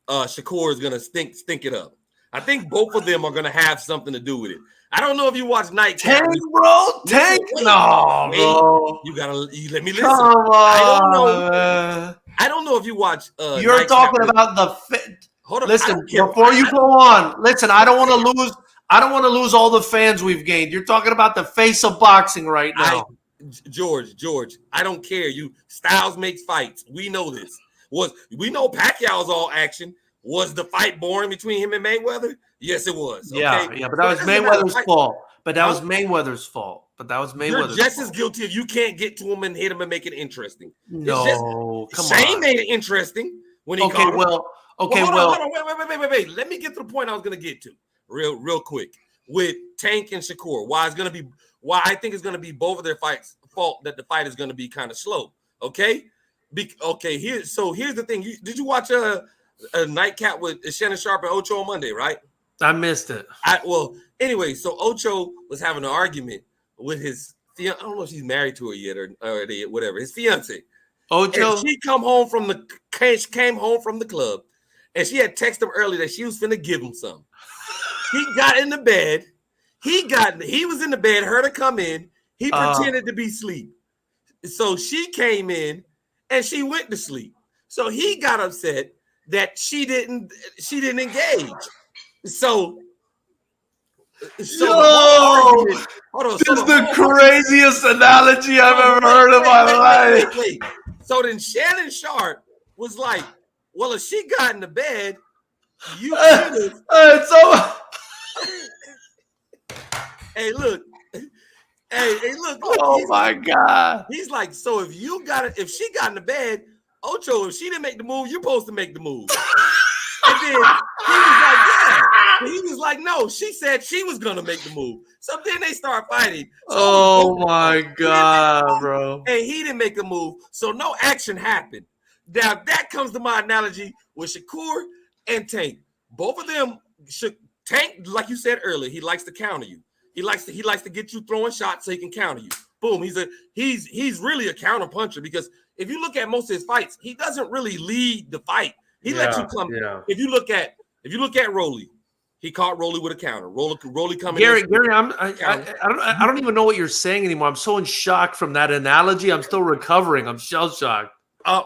Shakur is going to stink it up. I think both of them are going to have something to do with it. I don't know if you watch Nightcap. Tank, bro. Tank? No, bro. You let me listen. Come on. I don't know if you watch. You're Nightcap talking about the. Hold on. Listen, before you go on, listen, I don't want to lose all the fans we've gained. You're talking about the face of boxing right now. George, I don't care. Styles makes fights. We know this. We know Pacquiao's all action. Was the fight boring between him and Mayweather? Yes, it was. Okay? Yeah, but that was Mayweather's fault. But that was Mayweather's fault. You're just as guilty if you can't get to him and hit him and make it interesting. No, come on. Shane made it interesting when he caught him. Hold on. Wait. Let me get to the point I was going to get to real quick with Tank and Shakur. Why I think it's going to be both of their fights' fault that the fight is going to be kind of slow. Okay. Here's the thing. Did you watch a Nightcap with Shannon Sharp and Ocho on Monday? Right. I missed it. Anyway, so Ocho was having an argument with his fiance. I don't know if she's married to her yet or whatever. His fiance. Ocho. And she came home from the club. And she had texted him earlier that she was finna give him some. He got in the bed. He was in the bed, heard her come in. He pretended to be asleep. So she came in and she went to sleep. So he got upset that she didn't engage. So this is the craziest analogy I've ever heard in my life. Wait. So then Shannon Sharp was like, well, if she got in the bed, you should have. Hey, look. Hey, look. Oh my God. He's like, so if she got in the bed, Ocho, if she didn't make the move, you're supposed to make the move. And then he was like, yeah. But he was like, no, she said she was gonna make the move. So then they start fighting. So oh my God, bro. And he didn't make a move. So no action happened. Now that comes to my analogy with Shakur and Tank. Both of them, Tank, like you said earlier, he likes to counter you. He likes to get you throwing shots so he can counter you. Boom. He's really a counter puncher, because if you look at most of his fights, he doesn't really lead the fight. He lets you come. Yeah. If you look at Rolly, he caught Rolly with a counter. Rolly coming. Gary, I don't even know what you're saying anymore. I'm so in shock from that analogy. I'm still recovering. I'm shell shocked.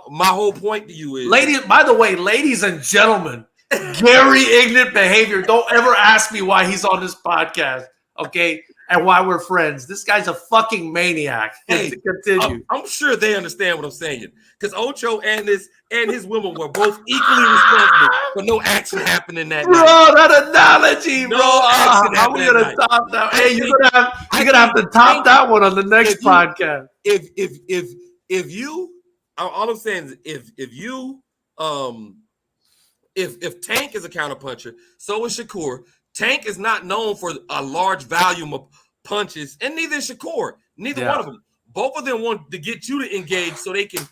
My whole point to you is, ladies and gentlemen, Gary ignorant behavior. Don't ever ask me why he's on this podcast, okay? And why we're friends. This guy's a fucking maniac. Hey, continue. I'm sure they understand what I'm saying, because Ocho and his women were both equally responsible for no action happening that night. That analogy, bro. How are we gonna top that? Hey, you're gonna have to top that one on the next podcast. If you, all I'm saying is, if Tank is a counterpuncher, so is Shakur. Tank is not known for a large volume of punches, and neither is Shakur. Neither one of them. Both of them want to get you to engage so they can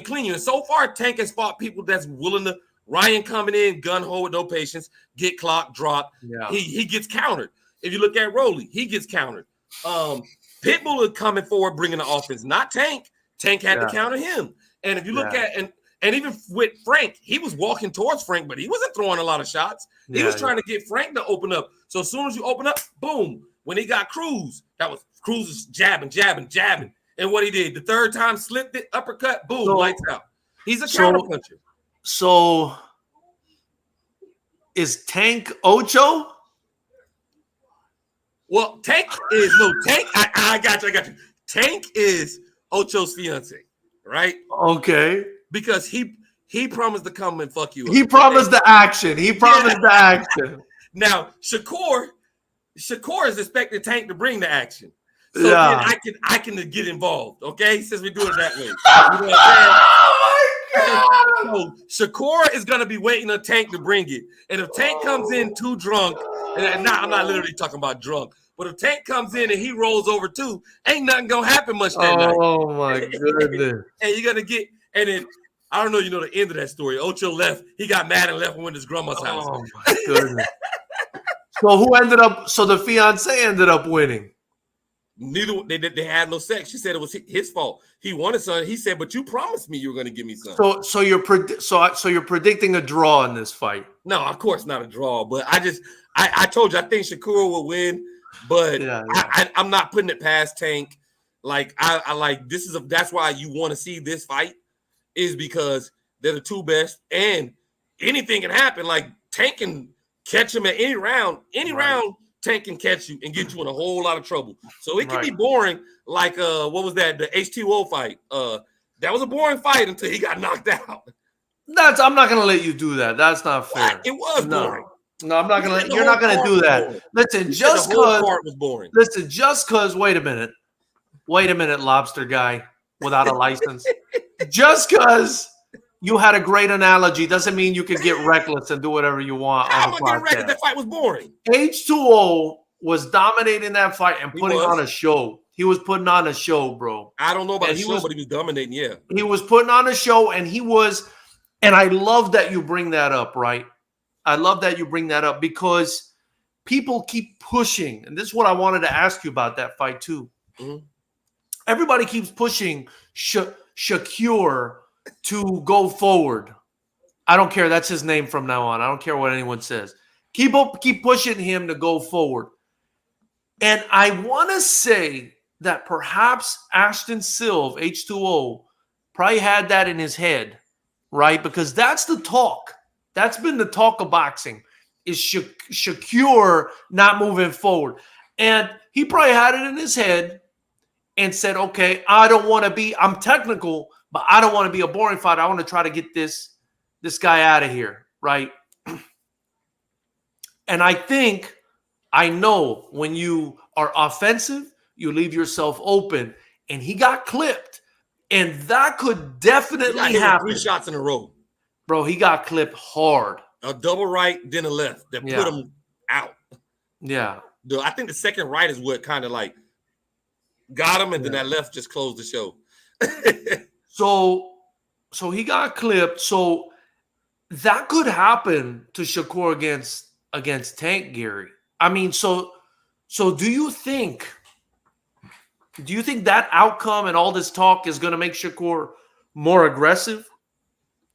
clean you. And so far, Tank has fought people that's willing to. Ryan coming in, gun ho with no patience, get clocked, drop. Yeah. He gets countered. If you look at Rolly, he gets countered. Pitbull is coming forward, bringing the offense, not Tank. Tank had to counter him. And if you look at and even with Frank, he was walking towards Frank, but he wasn't throwing a lot of shots. He was trying to get Frank to open up. So as soon as you open up, boom. When he got Cruz, Cruz was jabbing. And what he did, the third time slipped it, uppercut, boom, lights out. He's a counterpuncher. So is Tank Ocho? Well, Tank. I got you. Tank is Ocho's fiance, right? Okay. Because he promised to come and fuck you up. He promised the action. The action. Now, Shakur is expecting Tank to bring the action. So then I can get involved, okay? Since we do it that way. You know what I'm saying? So Shakur is gonna be waiting on Tank to bring it. And if Tank comes in too drunk, and I'm not literally talking about drunk, but if Tank comes in and he rolls over too, ain't nothing gonna happen much that night. Oh my goodness. And you're gonna get, and then I don't know, you know the end of that story. Ocho left, he got mad and left and went to his grandma's house. Oh my goodness. So the fiance ended up winning. Neither they had no sex. She said it was his fault. He wanted son. He said, "But you promised me you were going to give me son." So you're predicting a draw in this fight? No, of course not a draw. But I told you I think Shakur will win, but I'm not putting it past Tank. Like I like this that's why you want to see this fight, is because they're the two best, and anything can happen. Like Tank can catch him at any round. Round Tank can catch you and get you in a whole lot of trouble. So it can be boring. Like what was that? The H2O fight. That was a boring fight until he got knocked out. I'm not gonna let you do that. That's not fair. What? It was boring. No, I'm not gonna. You're not gonna do that. Boring. Listen, just because. Was boring. Listen, just because. Wait a minute, lobster guy without a license. Just because you had a great analogy doesn't mean you can get reckless and do whatever you want. I'm gonna get reckless. That fight was boring. H2O was dominating that fight and putting on a show. He was putting on a show, bro. I don't know about the show, but he was dominating. Yeah, he was putting on a show, and he was. And I love that you bring that up, right? I love that you bring that up because people keep pushing, and this is what I wanted to ask you about that fight too. Mm-hmm. Everybody keeps pushing Shakur to go forward. I don't care. That's his name from now on. I don't care what anyone says. Keep pushing him to go forward. And I want to say that perhaps Ashton Silva, H2O, probably had that in his head, right? Because that's the talk. That's been the talk of boxing, is Shakur not moving forward. And he probably had it in his head and said, okay, I'm technical, but I don't want to be a boring fighter. I want to try to get this guy out of here, right? And I know when you are offensive, you leave yourself open. And he got clipped. And that could definitely happen. 3 shots in a row. Bro, he got clipped hard. A double right, then a left that put him out. Yeah. I think the second right is what kind of like got him, and then that left just closed the show. So he got clipped. So that could happen to Shakur against Tank, Gary. I mean, so do you think that outcome and all this talk is going to make Shakur more aggressive?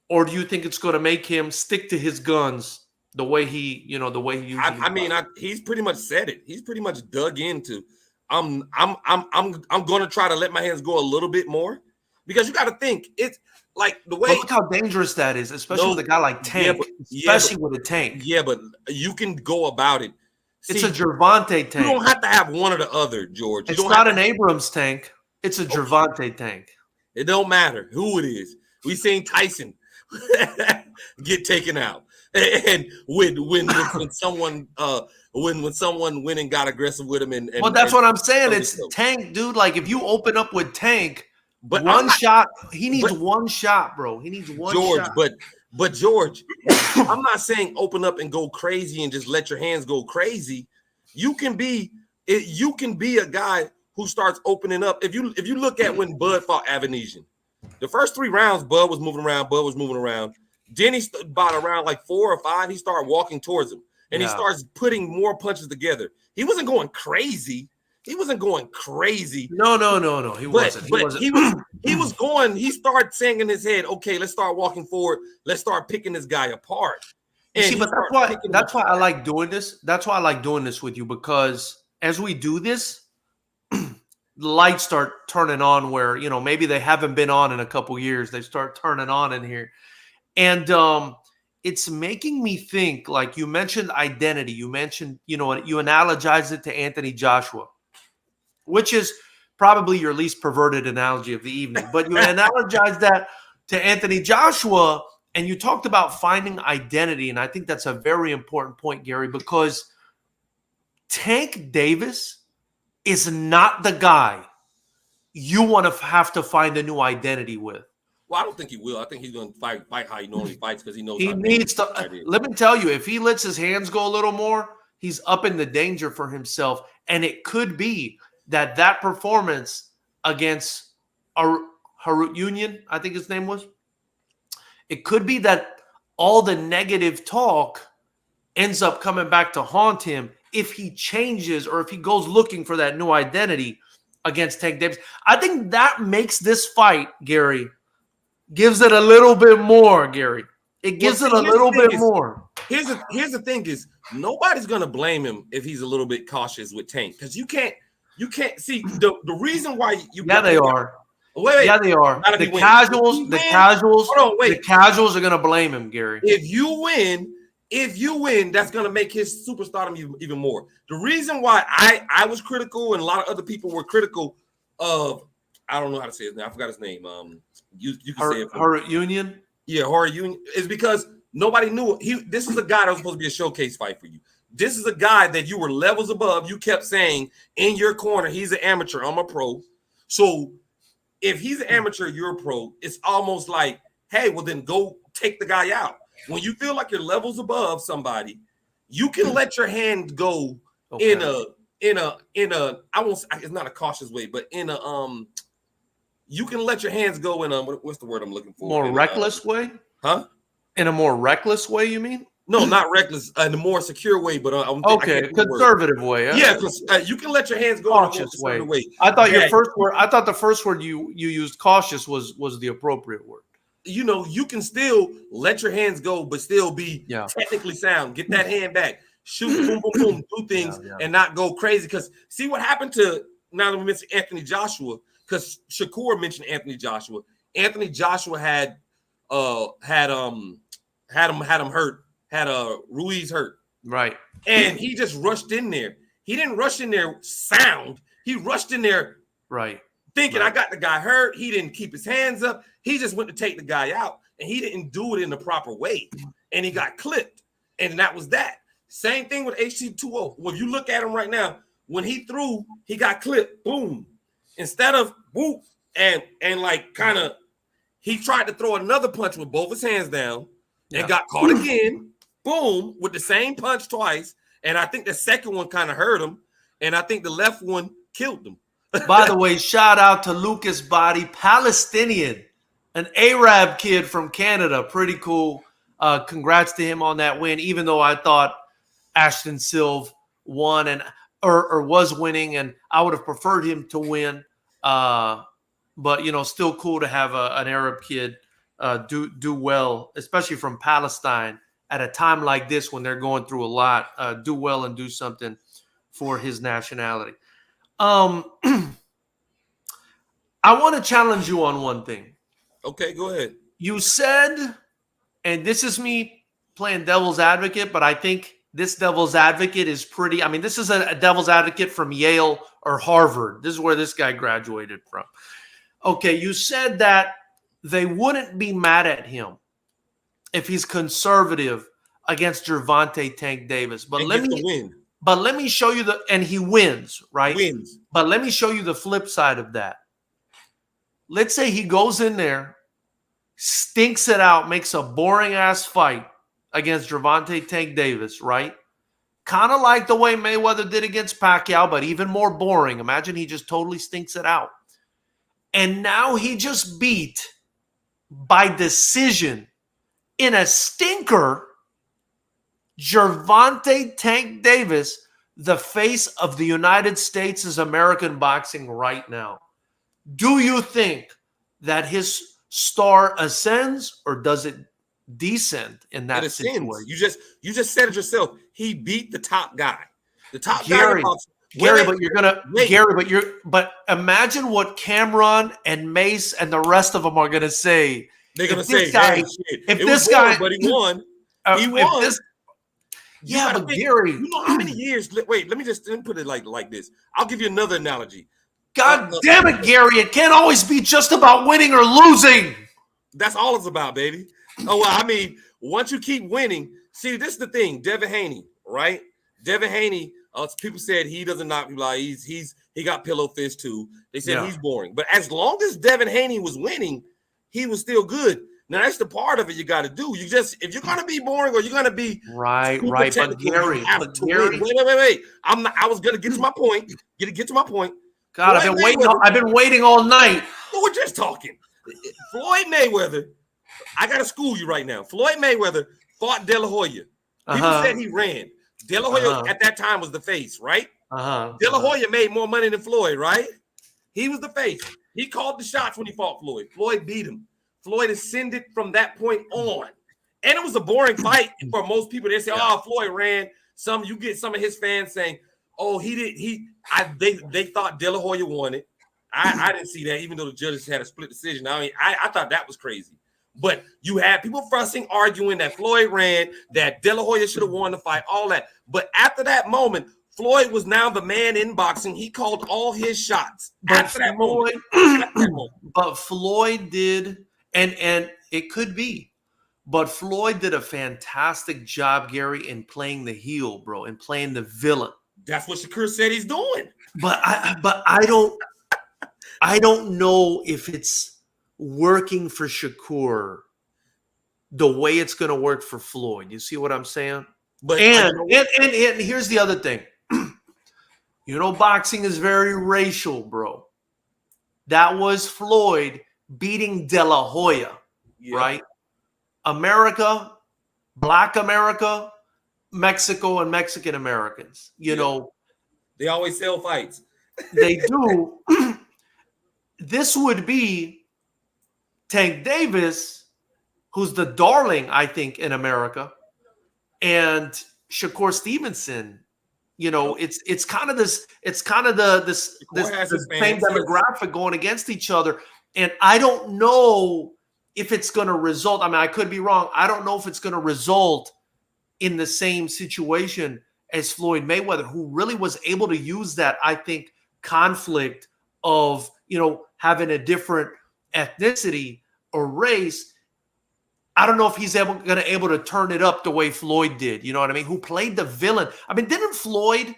Or do you think it's going to make him stick to his guns the way he usually he's pretty much said it. He's pretty much dug into I'm going to try to let my hands go a little bit more, because you got to think it's like the way. But look how dangerous that is, especially with a guy like Tank, especially with a Tank. Yeah, but you can go about it. See, it's a Gervonta Tank. You don't have to have one or the other, George. It's not an Abrams Tank. It's a Gervonta Tank. It don't matter who it is. We seen Tyson get taken out, and when someone went and got aggressive with him, and well, that's what I'm saying. It's Tank, dude. Like if you open up with Tank, but shot, he needs one shot, bro. He needs one shot. But George, I'm not saying open up and go crazy and just let your hands go crazy. You can be a guy who starts opening up. If you look at when Bud fought Avanesian, the first 3 rounds, Bud was moving around. Then about around like 4 or 5, he started walking towards him, and he starts putting more punches together. He wasn't going crazy. No. He wasn't. He was going. He started saying in his head, "Okay, let's start walking forward. Let's start picking this guy apart." And see, but that's why I like doing this. That's why I like doing this with you, because as we do this, the lights start turning on where, maybe they haven't been on in a couple years. They start turning on in here. And it's making me think, like you mentioned identity. You mentioned, you analogized it to Anthony Joshua, which is probably your least perverted analogy of the evening. But you analogized that to Anthony Joshua, and you talked about finding identity. And I think that's a very important point, Gary, because Tank Davis is not the guy you want to have to find a new identity with. Well, I don't think he will. I think he's going to fight how he normally fights, because he knows he needs to. Let me tell you, if he lets his hands go a little more, he's up in the danger for himself. And it could be that performance against Harut Union, I think his name was, it could be that all the negative talk ends up coming back to haunt him if he changes or if he goes looking for that new identity against Tank Davis. I think that makes this fight, Gary, gives it a little bit more, Gary. It gives it a little bit more. Here's the thing is, nobody's going to blame him if he's a little bit cautious with Tank, because you can't see the reason why you. Yeah, they are. Wait, yeah, they are. The casuals are going to blame him, Gary. If you win, that's going to make his superstardom even more. The reason why I was critical and a lot of other people were critical of, I don't know how to say his name. I forgot his name. You can say it. Harut Union. Yeah, Harut Union is because nobody knew this is a guy that was supposed to be a showcase fight for you. This is a guy that you were levels above. You kept saying in your corner, he's an amateur, I'm a pro. So if he's an amateur, you're a pro. It's almost like, hey, well then go take the guy out. When you feel like you're levels above somebody, you can let your hand go in a I won't, it's not a cautious way, but you can let your hands go in what's the word I'm looking for? More reckless way? Huh? In a more reckless way, you mean? No, not reckless. In a more secure way, but conservative way. Yeah, you can let your hands go cautious in a way. I thought the first word you used, cautious, was the appropriate word. You can still let your hands go, but still be technically sound. Get that hand back, shoot, boom, boom, boom, do things, and not go crazy. Because see what happened to, now that we mentioned Anthony Joshua, because Shakur mentioned Anthony Joshua. Anthony Joshua had him hurt, had Ruiz hurt, right? And he just rushed in there. He didn't rush in there sound. He rushed in there, right? Thinking I got the guy hurt. He didn't keep his hands up. He just went to take the guy out, and he didn't do it in the proper way, and he got clipped, and that was that. Same thing with HT20. When you look at him right now, when he threw, he got clipped. Boom. Instead of whoop and like kind of, he tried to throw another punch with both his hands down and got caught again. Boom, with the same punch twice. And I think the second one kind of hurt him. And I think the left one killed him. By the way, shout out to Lucas Body, Palestinian, an Arab kid from Canada. Pretty cool. Congrats to him on that win, even though I thought Ashton Silva won or was winning, and I would have preferred him to win. But, still cool to have an Arab kid do well, especially from Palestine at a time like this when they're going through a lot, do well and do something for his nationality. I want to challenge you on one thing. Okay, go ahead. You said, and this is me playing devil's advocate, but I think this devil's advocate is this is a devil's advocate from Yale or Harvard. This is where this guy graduated from. Okay, you said that they wouldn't be mad at him if he's conservative against Gervonta Tank Davis. But let me show you and he wins, right? Wins. But let me show you the flip side of that. Let's say he goes in there, stinks it out, makes a boring ass fight against Gervonta Tank Davis, right? Kind of like the way Mayweather did against Pacquiao, but even more boring. Imagine he just totally stinks it out. And now he just beat by decision in a stinker Gervonta Tank Davis, the face of the United States' American boxing right now. Do you think that his star ascends or does it descend in that situation? You just said it yourself. He beat the top guy. The top Gary, guy. But imagine what Cameron and Mace and the rest of them are gonna say. They're gonna say, "Hey, shit. But he won. He won." But Gary, you know how many years? Wait, let me put it like this. I'll give you another analogy. God damn it, Gary! It can't always be just about winning or losing. That's all it's about, baby. Oh well, once you keep winning, see, this is the thing. Devin Haney, right? Devin Haney. People said he doesn't knock people out. He got pillow fist too. They said he's boring. But as long as Devin Haney was winning, he was still good. Now that's the part of it you got to do. If you're gonna be boring or you're gonna be right. But Gary, wait. I was gonna get to my point. Get to my point. God, I've been waiting all night. We're just talking. Floyd Mayweather. I gotta school you right now. Floyd Mayweather fought De La Hoya. People said he ran. De La Hoya at that time was the face, right? De La Hoya made more money than Floyd, right? He was the face. He called the shots when he fought Floyd. Floyd beat him. Floyd ascended from that point on. And it was a boring fight for most people. They say, "Oh, Floyd ran." You get some of his fans saying, "Oh, he did." They thought De La Hoya won it. I didn't see that, even though the judges had a split decision. I thought that was crazy. But you had people fussing, arguing that Floyd ran, that De La Hoya should have won the fight, all that. But after that moment, Floyd was now the man in boxing. He called all his shots. But Floyd did, and it could be, but Floyd did a fantastic job, Gary, in playing the heel, bro, and playing the villain. That's what Shakur said he's doing. But I don't know if it's working for Shakur the way it's going to work for Floyd. You see what I'm saying? But and here's the other thing. Boxing is very racial, bro. That was Floyd beating De La Hoya, right? America, Black America, Mexico, and Mexican Americans. They always sell fights. They do. This would be Tank Davis, who's the darling, I think, in America, and Shakur Stevenson. It's kind of this same demographic going against each other, and I don't know if it's going to result. I could be wrong. I don't know if it's going to result in the same situation as Floyd Mayweather, who really was able to use that, I think, conflict of having a different ethnicity a race, I don't know if he's going to turn it up the way Floyd did. You know what I mean? Who played the villain? I mean, didn't Floyd?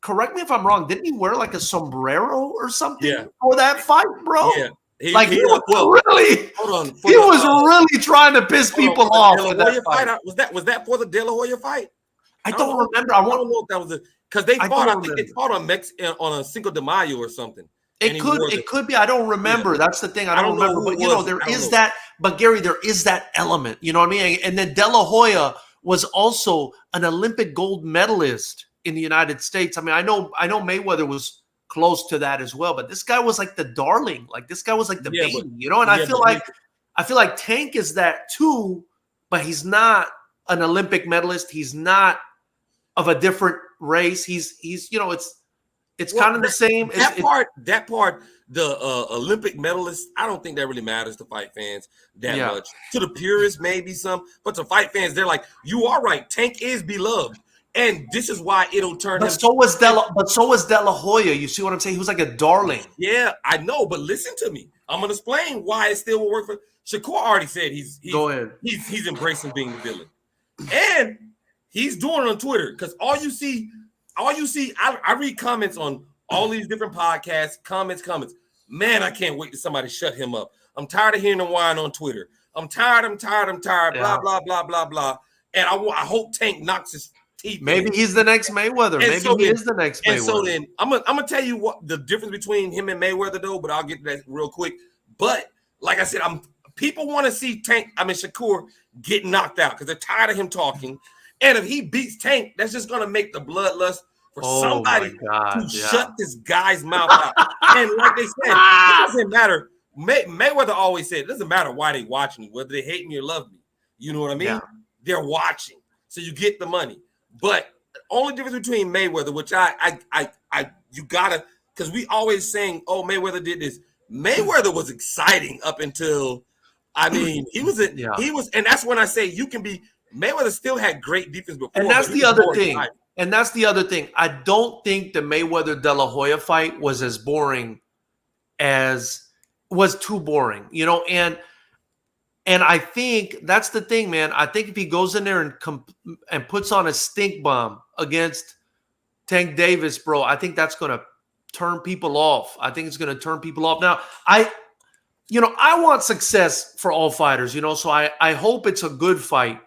Correct me if I'm wrong. Didn't he wear like a sombrero or something for that fight, bro? Yeah. He was really. Hold on. He was really trying to piss people off with that fight. Was that for the De La Hoya fight? I don't remember. I don't know if that was because they fought. I think they fought on a Cinco de Mayo or something. It could be. I don't remember. Yeah. That's the thing. I don't remember. But, you know, there is that. But, Gary, there is that element. You know what I mean? And then De La Hoya was also an Olympic gold medalist in the United States. I mean, I know Mayweather was close to that as well. But this guy was like the darling. Like, this guy was like the baby, you know? And I feel like Tank is that too, but he's not an Olympic medalist. He's not of a different race. He's you know, it's kind of the same. That part, the Olympic medalists, I don't think that really matters to fight fans that much. To the purists, maybe some, but to fight fans, they're like, you are right. Tank is beloved, and this is why it'll turn. But so was De La Hoya. You see what I'm saying? He was like a darling. Yeah, I know, but listen to me. I'm gonna explain why it still will work for Shakur. Already said he's go ahead. He's embracing being the villain, and he's doing it on Twitter because all you see. I read comments on all these different podcasts, comments. Man, I can't wait to somebody shut him up. I'm tired of hearing him whine on Twitter. I'm tired. Blah, blah, blah, blah, blah. And I hope Tank knocks his teeth. Maybe he's the next Mayweather. Maybe he is the next Mayweather. And so then I'm gonna tell you what the difference between him and Mayweather, though, but I'll get to that real quick. But like I said, people want to see Shakur get knocked out because they're tired of him talking. And if he beats Tank, that's just going to make the bloodlust for somebody to shut this guy's mouth out. And like they said, it doesn't matter. Mayweather always said, it doesn't matter why they watching me, whether they hate me or love me. You know what I mean? Yeah. They're watching. So you get the money. But the only difference between Mayweather, which you got to, because we always saying, oh, Mayweather did this. Mayweather was exciting up until, he was, and that's when I say you can be, Mayweather still had great defense before. And that's the other thing. I don't think the Mayweather De La Hoya fight was as boring as was too boring, you know, and I think that's the thing, man. I think if he goes in there and puts on a stink bomb against Tank Davis, bro, I think that's going to turn people off. I think it's going to turn people off. Now, I want success for all fighters, you know, so I hope it's a good fight.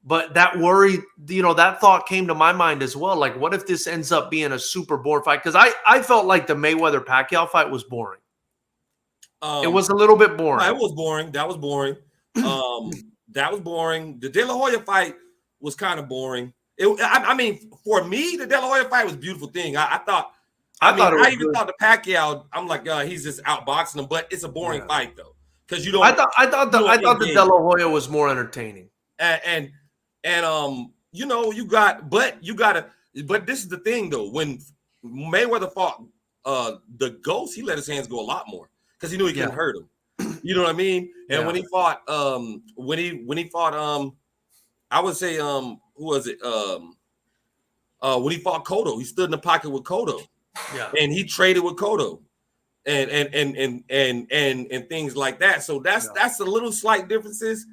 But that worry, you know, that thought came to my mind as well. Like, what if this ends up being a super boring fight? Because I felt like the Mayweather-Pacquiao fight was boring. It was a little bit boring. That was boring. That was boring. The De La Hoya fight was kind of boring. For me, the De La Hoya fight was a beautiful thing. I even thought the Pacquiao, I'm like, he's just outboxing him. But it's a boring fight, though. Because you don't. I thought the De La Hoya was more entertaining. And but this is the thing though. When Mayweather fought the Ghost, he let his hands go a lot more because he knew he couldn't hurt him. You know what I mean? And when he fought, I would say, who was it? When he fought Cotto, he stood in the pocket with Cotto, and he traded with Cotto, and things like that. So that's a little slight differences.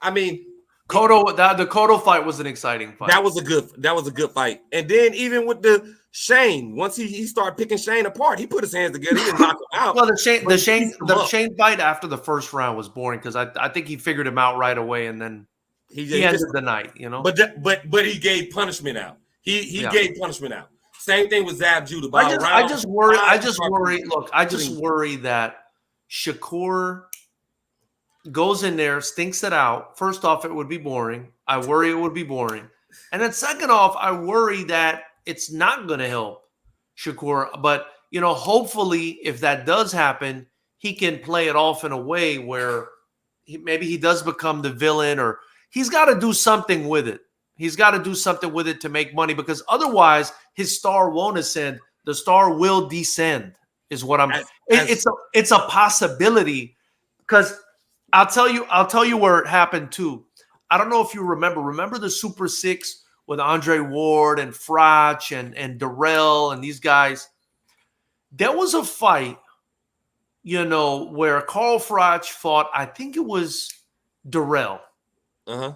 I mean. The Cotto fight was an exciting fight. That was a good fight. And then even with the Shane, once he started picking Shane apart, he put his hands together. He didn't knock him out. Well, the Shane fight after the first round was boring because I think he figured him out right away, and then he ended the night. You know, but he gave punishment out. He gave punishment out. Same thing with Zab Judah. I just worry. Look, I just worry that Shakur goes in there, stinks it out. First off, it would be boring. I worry it would be boring. And then second off, I worry that it's not going to help Shakur. But, you know, hopefully if that does happen, he can play it off in a way where maybe he does become the villain, or he's got to do something with it. He's got to do something with it to make money, because otherwise his star won't ascend. The star will descend is what I'm – it's a possibility, because – I'll tell you where it happened too. I don't know if you remember the Super Six with Andre Ward and Froch and Darrell and these guys. There was a fight where Carl Froch fought, I think it was Durrell. Uh-huh.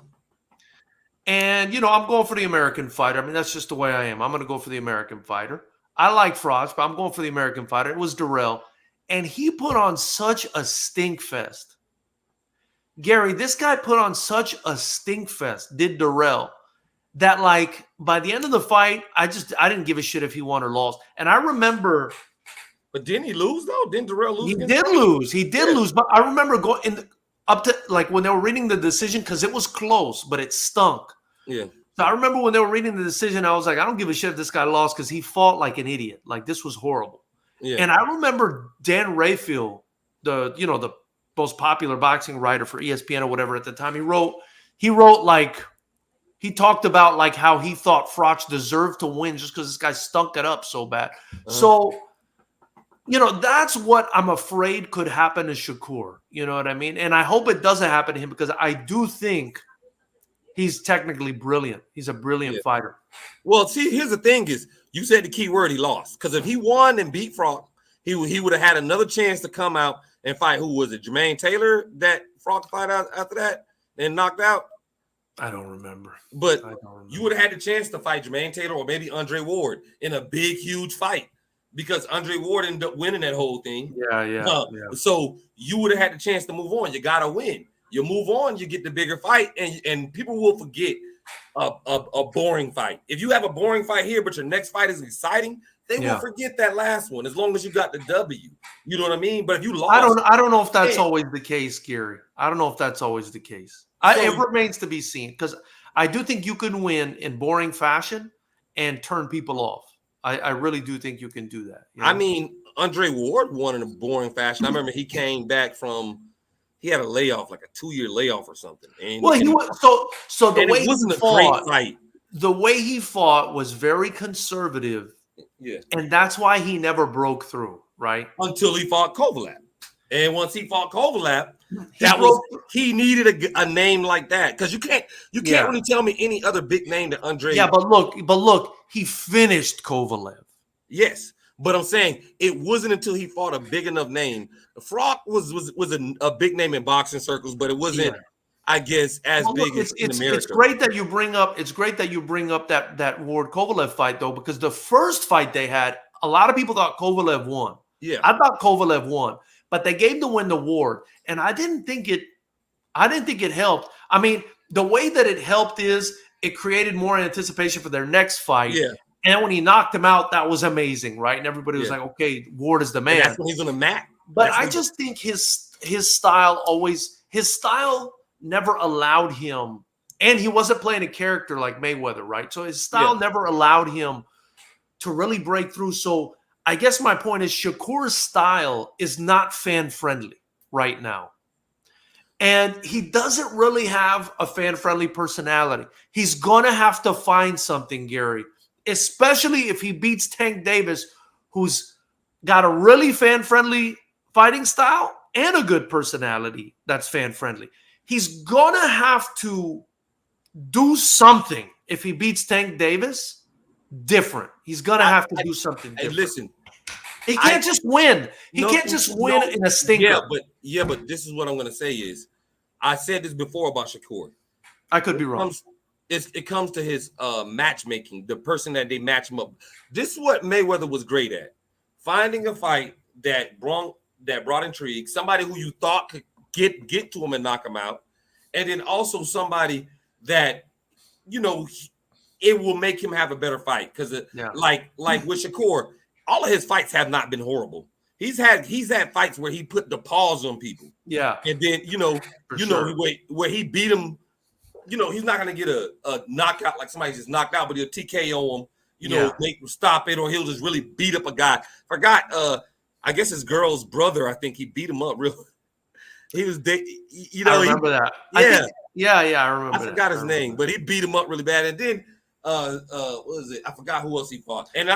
And, I'm going for the American fighter. I mean, that's just the way I am. I'm going to go for the American fighter. I like Froch, but I'm going for the American fighter. It was Durrell. And he put on such a stink fest. Gary, this guy put on such a stink fest, did Durrell, that like by the end of the fight, I didn't give a shit if he won or lost. And I remember. But didn't he lose though? Didn't Durrell lose? He did lose. He did lose. But I remember going up to like when they were reading the decision, because it was close, but it stunk. Yeah. So I remember when they were reading the decision, I was like, I don't give a shit if this guy lost, because he fought like an idiot. Like, this was horrible. Yeah. And I remember Dan Rayfield, the most popular boxing writer for ESPN or whatever at the time, he wrote like, he talked about like how he thought Froch deserved to win just because this guy stunk it up so bad. Uh-huh. So, that's what I'm afraid could happen to Shakur. You know what I mean? And I hope it doesn't happen to him, because I do think he's technically brilliant. He's a brilliant fighter. Well, see, here's the thing is, you said the key word, he lost. Because if he won and beat Froch, he would have had another chance to come out and fight. Who was it? Jermaine Taylor that Froch fight out after that and knocked out? I don't remember. But you would have had the chance to fight Jermaine Taylor or maybe Andre Ward in a big, huge fight, because Andre Ward ended up winning that whole thing. Yeah. So you would have had the chance to move on. You got to win. You move on, you get the bigger fight, and people will forget a boring fight. If you have a boring fight here, but your next fight is exciting, they will forget that last one as long as you got the W. You know what I mean? But if you lost, I don't know if that's always the case, Gary. I don't know if that's always the case. It remains to be seen, because I do think you can win in boring fashion and turn people off. I really do think you can do that. I mean, Andre Ward won in a boring fashion. I remember he came back from. He had a layoff, like a 2-year layoff or something. And he was so the way it wasn't he a fought, great fight. The way he fought was very conservative. Yeah. And that's why he never broke through, right? Until he fought Kovalev. And once he fought Kovalev, he needed a name like that. Because you can't really tell me any other big name that Andre. Yeah, but look, he finished Kovalev. Yes. But I'm saying it wasn't until he fought a big enough name. Froch was a big name in boxing circles, but it wasn't, I guess, as big as in America. It's great that you bring up. That Ward Kovalev fight, though, because the first fight they had, a lot of people thought Kovalev won. Yeah, I thought Kovalev won, but they gave the win to Ward, and I didn't think it helped. I mean, the way that it helped is it created more anticipation for their next fight. Yeah. And when he knocked him out, that was amazing, right? And everybody was like, okay, Ward is the man. And that's when he's on the mat. But I just think his style never allowed him, and he wasn't playing a character like Mayweather, right? So his style never allowed him to really break through. So I guess my point is Shakur's style is not fan-friendly right now. And he doesn't really have a fan-friendly personality. He's going to have to find something, Gary, especially if he beats Tank Davis, who's got a really fan-friendly fighting style and a good personality that's fan-friendly. He's going to have to do something if he beats Tank Davis different. He's going to have to do something different. Hey, listen. He can't just win. He can't just win in a stinker. But this is what I'm going to say is, I said this before about Shakur. I could be wrong. It comes to his matchmaking, the person that they match him up. This is what Mayweather was great at. Finding a fight that brought intrigue, somebody who you thought could get to him and knock him out, and then also somebody that, it will make him have a better fight. Because like with Shakur, all of his fights have not been horrible. He's had fights where he put the paws on people. Yeah. And then, where he beat him, he's not going to get a knockout like somebody just knocked out, but he'll TKO him, make him stop it, or he'll just really beat up a guy. I guess his girl's brother, I think he beat him up real. He was, I remember that. Yeah. I remember I forgot his name, but he beat him up really bad. And then, what was it? I forgot who else he fought. And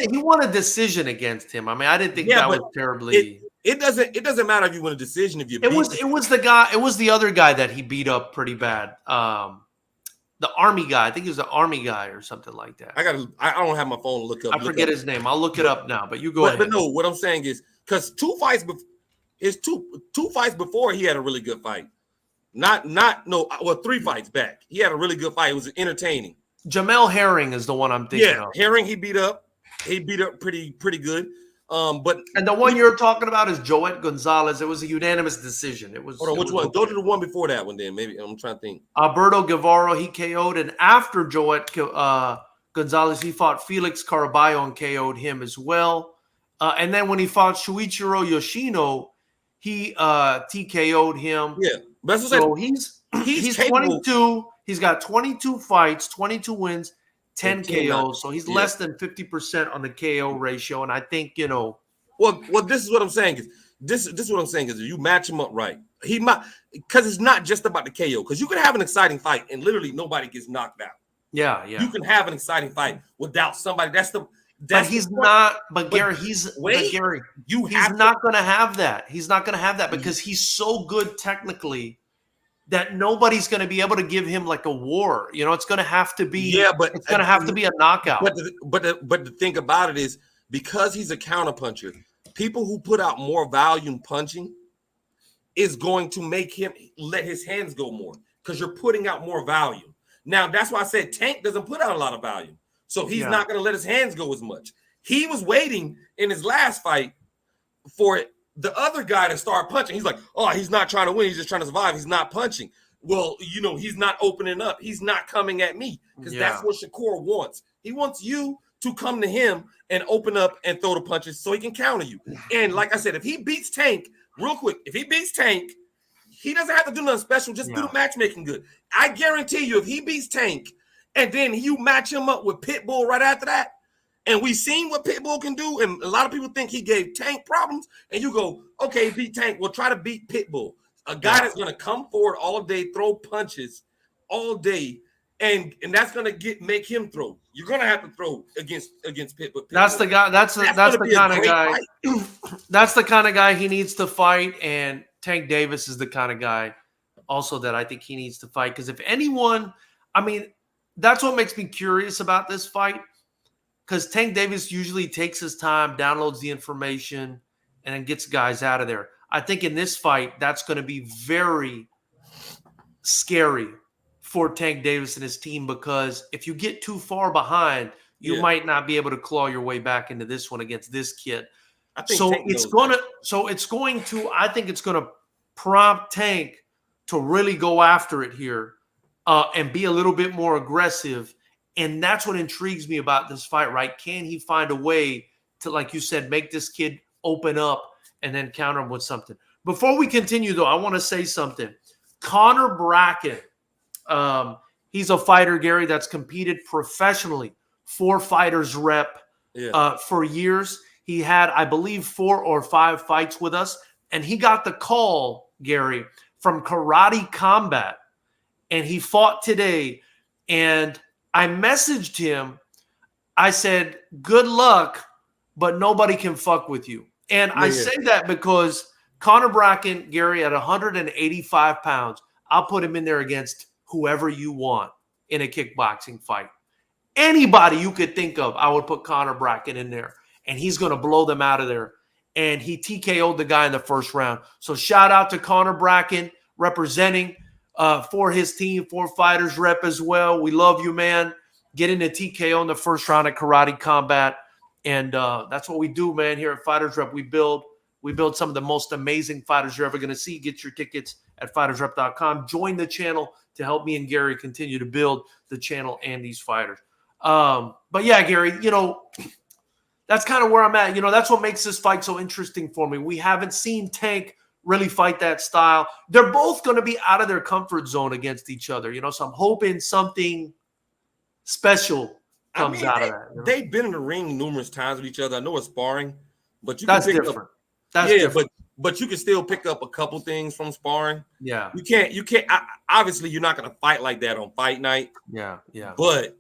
he won a decision against him. I mean, I didn't think that was terribly. It doesn't matter if you win a decision if you. It was the other guy that he beat up pretty bad. The Army guy. I think he was the Army guy or something like that. I don't have my phone to look up. I forget his name. I'll look it up now. But you go ahead. But no, what I'm saying is because two fights his two fights before, he had a really good fight. 3 fights back. He had a really good fight. It was entertaining. Jamel Herring is the one I'm thinking of. Herring, he beat up. He beat up pretty good. And the one you're talking about is Joet Gonzalez. It was a unanimous decision. It was. Hold on, which one? Go to the one before that one. Then maybe I'm trying to think. Alberto Guevara, he KO'd, and after Joet Gonzalez, he fought Felix Caraballo and KO'd him as well. And then when he fought Shuichiro Yoshino, he TKO'd him. Yeah, that's what so he's 22. He's got 22 fights, 22 wins, 10 KOs. So he's less than 50% on the KO ratio. And I think, Well, this is what I'm saying is what I'm saying is if you match him up right, he might, because it's not just about the KO. Because you can have an exciting fight and literally nobody gets knocked out. Yeah. You can have an exciting fight without somebody. But he's not. But Gary, he's not going to have that. He's not going to have that because he's so good technically that nobody's going to be able to give him like a war. It's going to have to be. Yeah, but it's going to have to be a knockout. But the thing about it is because he's a counterpuncher, people who put out more volume punching is going to make him let his hands go more because you're putting out more volume. Now that's why I said Tank doesn't put out a lot of volume. So he's not going to let his hands go as much. He was waiting in his last fight for the other guy to start punching. He's like, oh, he's not trying to win. He's just trying to survive. He's not punching. Well, he's not opening up. He's not coming at me because that's what Shakur wants. He wants you to come to him and open up and throw the punches so he can counter you. And like I said, if he beats Tank, real quick, he doesn't have to do nothing special. Just do the matchmaking good. I guarantee you, if he beats Tank, and then you match him up with Pitbull right after that, and we've seen what Pitbull can do, and a lot of people think he gave Tank problems, and you go, okay, beat Tank, we'll try to beat Pitbull. A guy that's going to come forward all day, throw punches all day, and that's going to make him throw. You're going to have to throw against Pitbull. That's the guy. That's the kind of guy. That's the kind of guy he needs to fight, and Tank Davis is the kind of guy also that I think he needs to fight because if anyone, that's what makes me curious about this fight because Tank Davis usually takes his time, downloads the information, and then gets guys out of there. I think in this fight, that's going to be very scary for Tank Davis and his team because if you get too far behind, you might not be able to claw your way back into this one against this kid. I think it's going to prompt Tank to really go after it here. And be a little bit more aggressive. And that's what intrigues me about this fight, right? Can he find a way to, like you said, make this kid open up and then counter him with something? Before we continue, though, I want to say something. Connor Bracken, he's a fighter, Gary, that's competed professionally for FightersRep for years. He had, I believe, 4 or 5 fights with us. And he got the call, Gary, from Karate Combat. And he fought today, and I messaged him. I said, good luck, but nobody can fuck with you. And I say that because Connor Bracken, Gary, at 185 pounds, I'll put him in there against whoever you want in a kickboxing fight. Anybody you could think of, I would put Connor Bracken in there, and he's going to blow them out of there. And he TKO'd the guy in the first round. So shout out to Connor Bracken representing for his team, for FightersRep as well. We love you, man. Getting a TKO in the first round at Karate Combat. And that's what we do, man, here at FightersRep. We build some of the most amazing fighters you're ever going to see. Get your tickets at FightersRep.com. Join the channel to help me and Gary continue to build the channel and these fighters. But yeah, Gary, that's kind of where I'm at. That's what makes this fight so interesting for me. We haven't seen Tank really fight that style. They're both going to be out of their comfort zone against each other, so I'm hoping something special comes out of that. They've been in the ring numerous times with each other. I know it's sparring, but that's different. That's different. But you can still pick up a couple things from sparring. Yeah. You can't. Obviously, you're not going to fight like that on fight night. Yeah. But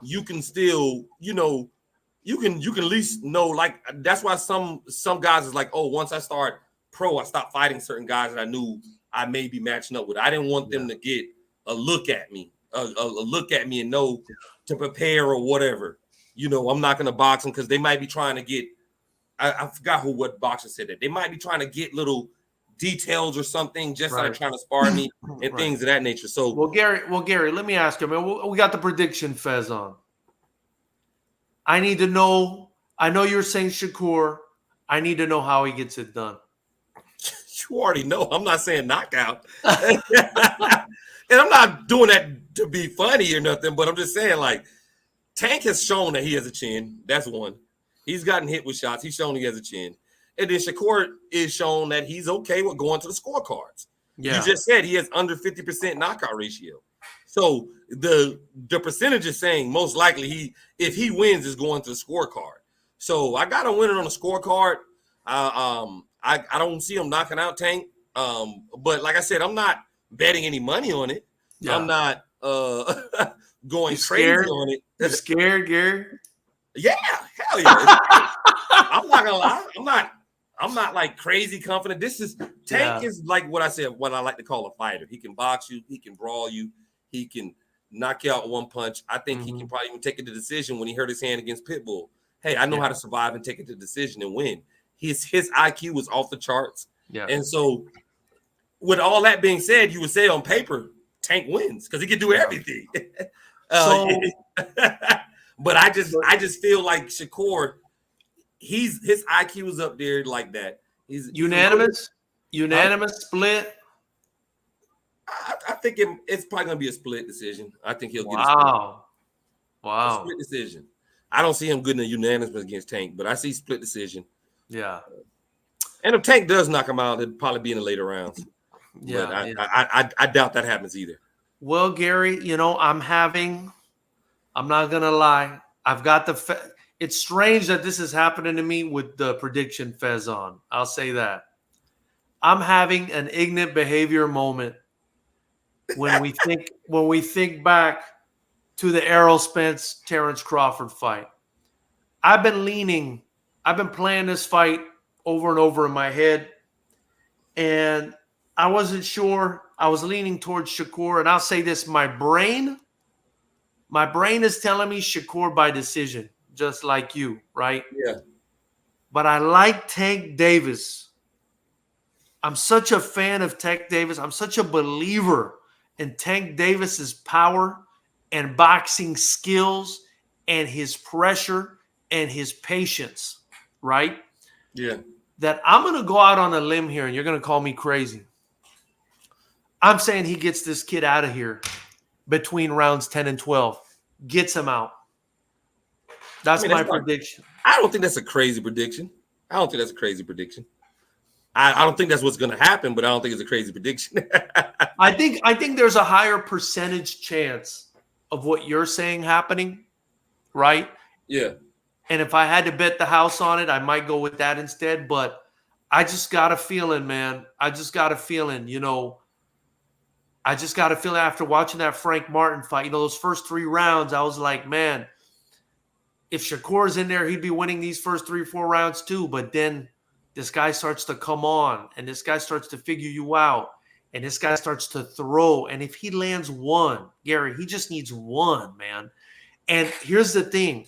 you can still, you can at least know. Like that's why some guys is like, oh, once I start pro, I stopped fighting certain guys that I knew I may be matching up with. I didn't want them to get a look at me, and know to prepare or whatever. I'm not going to box them because they might be trying to get. I forgot what boxer said that. They might be trying to get little details or something, just started trying to spar me and things of that nature. So, well, Gary, let me ask you, man. We got the prediction Fez on. I need to know. I know you're saying Shakur. I need to know how he gets it done. You already know. I'm not saying knockout. And I'm not doing that to be funny or nothing, but I'm just saying, like, Tank has shown that he has a chin. That's one. He's gotten hit with shots. He's shown he has a chin. And then Shakur is shown that he's okay with going to the scorecards. Yeah. You just said he has under 50% knockout ratio. So the percentage is saying most likely if he wins, is going to the scorecard. So I got a winner on the scorecard. I don't see him knocking out Tank. But like I said, I'm not betting any money on it. Yeah. I'm not going crazy on it. You scared, Gary? Yeah, hell yeah. I'm not gonna lie. I'm not like crazy confident. Tank is like what I said, what I like to call a fighter. He can box you, he can brawl you, he can knock you out one punch. I think he can probably even take it to decision when he hurt his hand against Pitbull. Hey, I know how to survive and take it to decision and win. His IQ was off the charts. Yeah. And so with all that being said, you would say on paper, Tank wins because he can do everything. But I just feel like Shakur, his IQ is up there like that. He's unanimous split. I think it's probably gonna be a split decision. I think he'll get a split decision. I don't see him good in a unanimous against Tank, but I see split decision. Yeah. And if Tank does knock him out, it'll probably be in the later rounds. Yeah. But I doubt that happens either. Well, Gary, I'm not gonna lie. I've got it's strange that this is happening to me with the prediction Fez on. I'll say that. I'm having an ignorant behavior moment when we think back to the Errol Spence Terrence Crawford fight. I've been playing this fight over and over in my head, and I wasn't sure. I was leaning towards Shakur, and I'll say this: my brain is telling me Shakur by decision, just like you, right? Yeah. But I like Tank Davis. I'm such a fan of Tank Davis. I'm such a believer in Tank Davis's power and boxing skills and his pressure and his patience, right? Yeah. That I'm going to go out on a limb here, and you're going to call me crazy. I'm saying he gets this kid out of here between rounds 10 and 12. Gets him out. That's my prediction. I don't think that's a crazy prediction. I don't think that's what's going to happen, but I don't think it's a crazy prediction. I think there's a higher percentage chance of what you're saying happening, right? Yeah. And if I had to bet the house on it, I might go with that instead. But I just got a feeling, man. I just got a feeling after watching that Frank Martin fight, those first 3 rounds, I was like, man, if Shakur's in there, he'd be winning these first 3 or 4 rounds too. But then this guy starts to come on, and this guy starts to figure you out, and this guy starts to throw. And if he lands one, Gary, he just needs one, man. And here's the thing.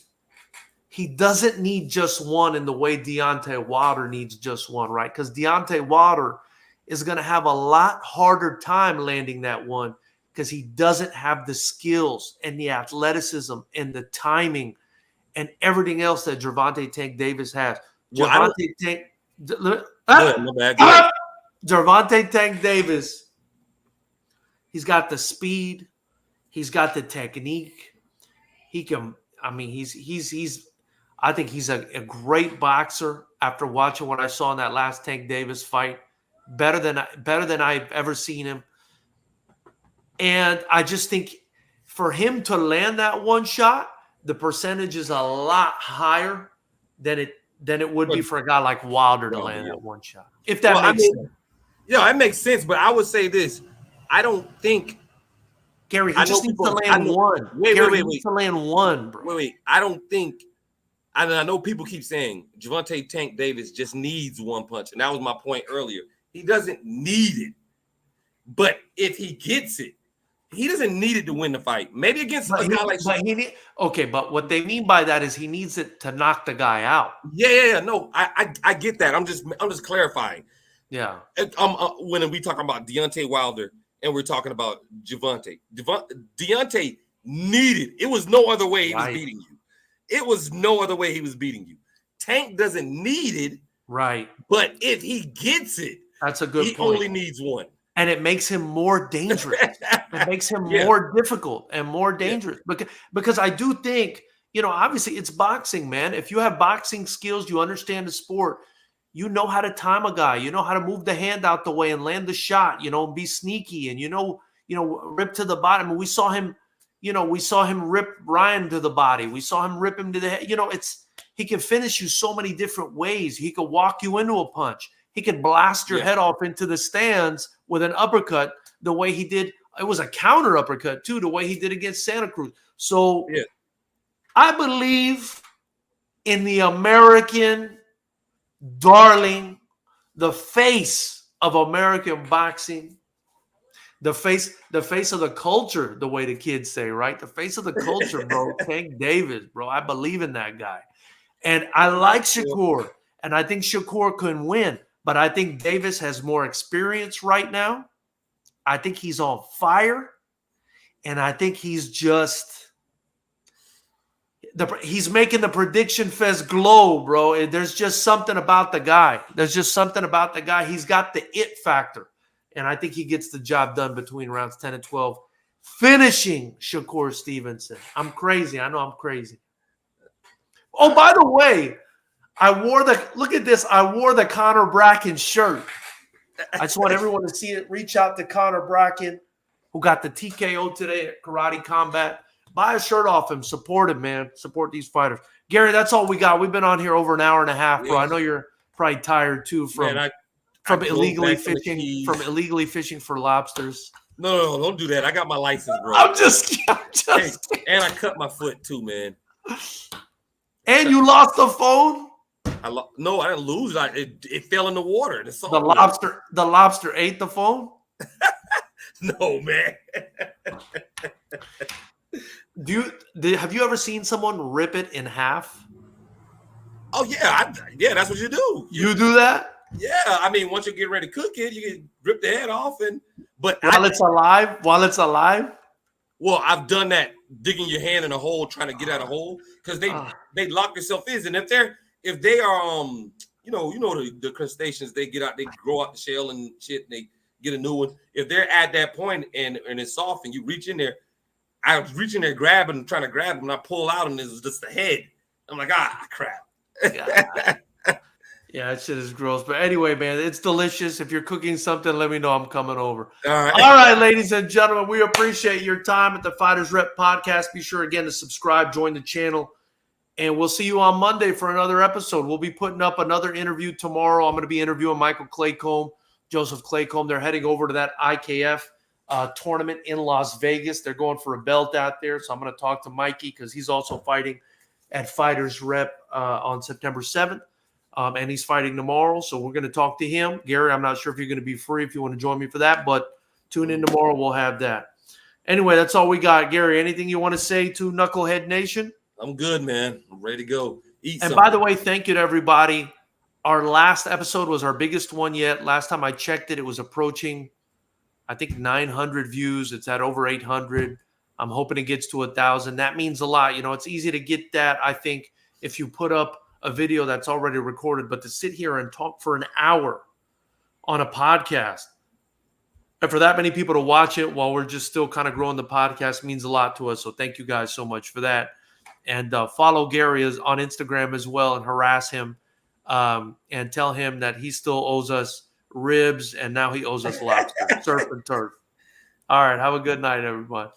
He doesn't need just one in the way Deontay Wilder needs just one, right? Because Deontay Wilder is going to have a lot harder time landing that one because he doesn't have the skills and the athleticism and the timing and everything else that Gervonta Tank Davis has. Gervonta Tank Davis, he's got the speed, he's got the technique. I think he's a great boxer after watching what I saw in that last Tank Davis fight. Better than I've ever seen him. And I just think for him to land that one shot, the percentage is a lot higher than it would be for a guy like Wilder to land that one shot. If that makes sense. Yeah, it makes sense. But I would say this. I don't think Gary, he just needs to land one. Wait. He needs to land one, bro. Wait. I don't think I know people keep saying Gervonta Tank Davis just needs one punch. And that was my point earlier. He doesn't need it. But if he gets it, he doesn't need it to win the fight. Maybe against a guy like but what they mean by that is he needs it to knock the guy out. Yeah. No, I get that. I'm just clarifying. Yeah. When we talking about Deontay Wilder and we're talking about Deontay needed. It was no other way he was beating you. It was no other way he was beating you. Tank doesn't need it. Right. But if he gets it, that's a good point. He only needs one. And it makes him more dangerous. It makes him more difficult and more dangerous. Because I do think, obviously it's boxing, man. If you have boxing skills, you understand the sport, you know how to time a guy, you know how to move the hand out the way and land the shot, be sneaky and, rip to the bottom. And we saw him rip Ryan to the body. We saw him rip him to the head. He can finish you so many different ways. He could walk you into a punch. He could blast your head off into the stands with an uppercut the way he did. It was a counter uppercut, too, the way he did against Santa Cruz. So I believe in the American darling, the face of American boxing, the face of the culture, the way the kids say, right? The face of the culture, bro. Tank Davis, bro. I believe in that guy. And I like Shakur, and I think Shakur can win. But I think Davis has more experience right now. I think he's on fire. And I think he's he's making the prediction fest glow, bro. There's just something about the guy. He's got the it factor. And I think he gets the job done between rounds 10 and 12, finishing Shakur Stevenson. I'm crazy. I know I'm crazy. Oh, by the way, look at this. I wore the Conor Bracken shirt. I just want everyone to see it. Reach out to Conor Bracken, who got the TKO today at Karate Combat. Buy a shirt off him. Support him, man. Support these fighters. Gary, that's all we got. We've been on here over an hour and a half, bro. I know you're probably tired too from illegally fishing for lobsters. No, don't do that. I got my license, bro. I'm just hey, and I cut my foot too, man. And you lost the phone? No, I didn't lose. It fell in the water. The lobster ate the phone? No, man. Have you ever seen someone rip it in half? Oh yeah, that's what you do. You do that? Yeah, I mean, once you get ready to cook it, you can rip the head off, while it's alive. Well, I've done that, digging your hand in a hole, trying to get out a hole, because they lock themselves in, and if they are the crustaceans, they get out, they grow out the shell and shit, and they get a new one. If they're at that point and it's soft, and you reach in there, I was reaching there, trying to grab them, and I pull out, and it's just the head. I'm like, crap. Yeah, that shit is gross. But anyway, man, it's delicious. If you're cooking something, let me know. I'm coming over. All right, ladies and gentlemen, we appreciate your time at the Fighters Rep podcast. Be sure again to subscribe, join the channel, and we'll see you on Monday for another episode. We'll be putting up another interview tomorrow. I'm going to be interviewing Michael Claycomb, Joseph Claycomb. They're heading over to that IKF tournament in Las Vegas. They're going for a belt out there, so I'm going to talk to Mikey because he's also fighting at Fighters Rep on September 7th. And he's fighting tomorrow, so we're going to talk to him. Gary, I'm not sure if you're going to be free if you want to join me for that, but tune in tomorrow. We'll have that. Anyway, that's all we got. Gary, anything you want to say to Knucklehead Nation? I'm good, man. I'm ready to go. Eat and something. By the way, thank you to everybody. Our last episode was our biggest one yet. Last time I checked it, it was approaching, I think, 900 views. It's at over 800. I'm hoping it gets to 1,000. That means a lot. It's easy to get that, I think, if you put up a video that's already recorded, but to sit here and talk for an hour on a podcast and for that many people to watch it while we're just still kind of growing the podcast means a lot to us. So thank you guys so much for that. And follow Gary on Instagram as well and harass him and tell him that he still owes us ribs and now he owes us lobster, surf and turf. All right. Have a good night, everyone.